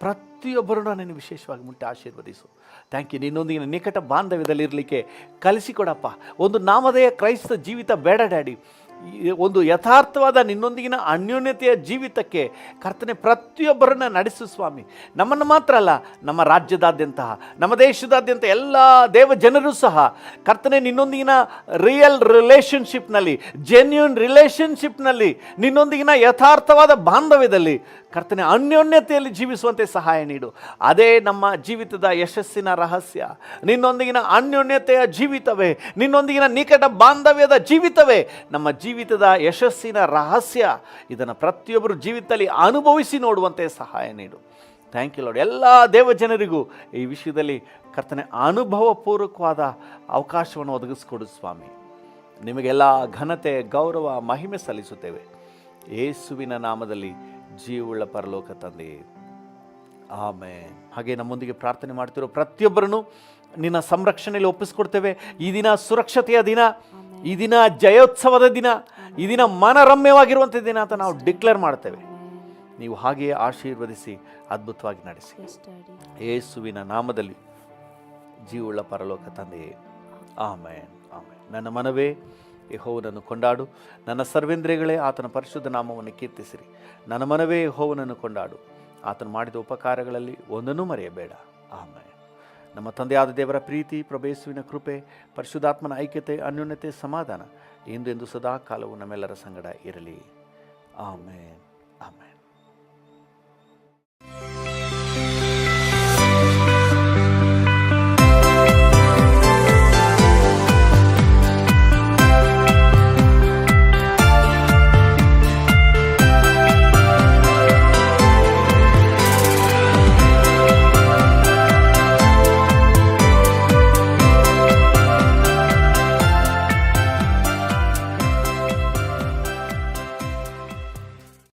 ಪ್ರತಿಯೊಬ್ಬರನ್ನು ನಾನು ವಿಶೇಷವಾಗಿ ಮುಟ್ಟಿ ಆಶೀರ್ವದಿಸು. Thank you. ನಿನ್ನೊಂದಿಗೆ ನಿಕಟ ಬಾಂಧವ್ಯದಲ್ಲಿರಲಿಕ್ಕೆ ಕಲಿಸಿಕೊಡಪ್ಪ. ಒಂದು ನಾಮಧೇಯ ಕ್ರೈಸ್ತ ಜೀವಿತ ಬೇಡ ಡ್ಯಾಡಿ. ಒಂದು ಯಥಾರ್ಥವಾದ ನಿನ್ನೊಂದಿಗಿನ ಅನ್ಯೋನ್ಯತೆಯ ಜೀವಿತಕ್ಕೆ ಕರ್ತನೆ ಪ್ರತಿಯೊಬ್ಬರನ್ನ ನಡೆಸು ಸ್ವಾಮಿ. ನಮ್ಮನ್ನು ಮಾತ್ರ ಅಲ್ಲ, ನಮ್ಮ ರಾಜ್ಯದಾದ್ಯಂತ, ನಮ್ಮ ದೇಶದಾದ್ಯಂತ ಎಲ್ಲ ದೇವ ಜನರು ಸಹ ಕರ್ತನೆ ನಿನ್ನೊಂದಿಗಿನ ರಿಯಲ್ ರಿಲೇಷನ್ಶಿಪ್ನಲ್ಲಿ, ಜೆನ್ಯೂನ್ ರಿಲೇಷನ್ಶಿಪ್ನಲ್ಲಿ, ನಿನ್ನೊಂದಿಗಿನ ಯಥಾರ್ಥವಾದ ಬಾಂಧವ್ಯದಲ್ಲಿ ಕರ್ತನೆ ಅನ್ಯೋನ್ಯತೆಯಲ್ಲಿ ಜೀವಿಸುವಂತೆ ಸಹಾಯ ನೀಡು. ಅದೇ ನಮ್ಮ ಜೀವಿತದ ಯಶಸ್ಸಿನ ರಹಸ್ಯ. ನಿನ್ನೊಂದಿಗಿನ ಅನ್ಯೋನ್ಯತೆಯ ಜೀವಿತವೇ, ನಿನ್ನೊಂದಿಗಿನ ನಿಕಟ ಬಾಂಧವ್ಯದ ಜೀವಿತವೇ ನಮ್ಮ ಜೀವಿತದ ಯಶಸ್ಸಿನ ರಹಸ್ಯ. ಇದನ್ನು ಪ್ರತಿಯೊಬ್ಬರು ಜೀವಿತದಲ್ಲಿ ಅನುಭವಿಸಿ ನೋಡುವಂತೆ ಸಹಾಯ ನೀಡು. Thank you Lord. ಎಲ್ಲ ದೇವಜನರಿಗೂ ಈ ವಿಷಯದಲ್ಲಿ ಕರ್ತನೆ ಅನುಭವಪೂರ್ವಕವಾದ ಅವಕಾಶವನ್ನು ಒದಗಿಸ್ಕೊಡು ಸ್ವಾಮಿ. ನಿಮಗೆಲ್ಲ ಘನತೆ, ಗೌರವ, ಮಹಿಮೆ ಸಲ್ಲಿಸುತ್ತೇವೆ ಯೇಸುವಿನ ನಾಮದಲ್ಲಿ, ಜೀವವುಳ್ಳ ಪರಲೋಕ ತಂದೆ, ಆಮೆನ್. ಹಾಗೆ ನಮ್ಮೊಂದಿಗೆ ಪ್ರಾರ್ಥನೆ ಮಾಡ್ತಿರೋ ಪ್ರತಿಯೊಬ್ಬರನ್ನು ನಿನ್ನ ಸಂರಕ್ಷಣೆಯಲ್ಲಿ ಒಪ್ಪಿಸ್ಕೊಡ್ತೇವೆ. ಈ ದಿನ ಸುರಕ್ಷತೆಯ ದಿನ, ಈ ದಿನ ಜಯೋತ್ಸವದ ದಿನ, ಈ ದಿನ ಮನರಮ್ಯವಾಗಿರುವಂಥ ದಿನ ಅಂತ ನಾವು ಡಿಕ್ಲೇರ್ ಮಾಡ್ತೇವೆ. ನೀವು ಹಾಗೆಯೇ ಆಶೀರ್ವದಿಸಿ ಅದ್ಭುತವಾಗಿ ನಡೆಸಿ. Yes, Daddy. ಯೇಸುವಿನ ನಾಮದಲ್ಲಿ ಜೀವವುಳ್ಳ ಪರಲೋಕ ತಂದೆಯೇ, ಆಮೆನ್, ಆಮೆನ್. ನನ್ನ ಮನವೇ ಯೆಹೋವನನ್ನು ಕೊಂಡಾಡು, ನನ್ನ ಸರ್ವೇಂದ್ರಿಯಗಳೇ ಆತನ ಪರಿಶುದ್ಧ ನಾಮವನ್ನು ಕೀರ್ತಿಸಿರಿ. ನನ್ನ ಮನವೇ ಯೆಹೋವನನ್ನು ಕೊಂಡಾಡು, ಆತನು ಮಾಡಿದ ಉಪಕಾರಗಳಲ್ಲಿ ಒಂದನ್ನೂ ಮರೆಯಬೇಡ. ಆಮೆನ್. ನಮ್ಮ ತಂದೆಯಾದ ದೇವರ ಪ್ರೀತಿ, ಪ್ರಭು ಯೇಸುವಿನ ಕೃಪೆ, ಪರಿಶುದ್ಧಾತ್ಮನ ಐಕ್ಯತೆ, ಅನ್ಯೋನ್ಯತೆ, ಸಮಾಧಾನ ಇಂದು ಸದಾ ಕಾಲವು ನಮ್ಮೆಲ್ಲರ ಸಂಗಡ ಇರಲಿ. Amen, amen.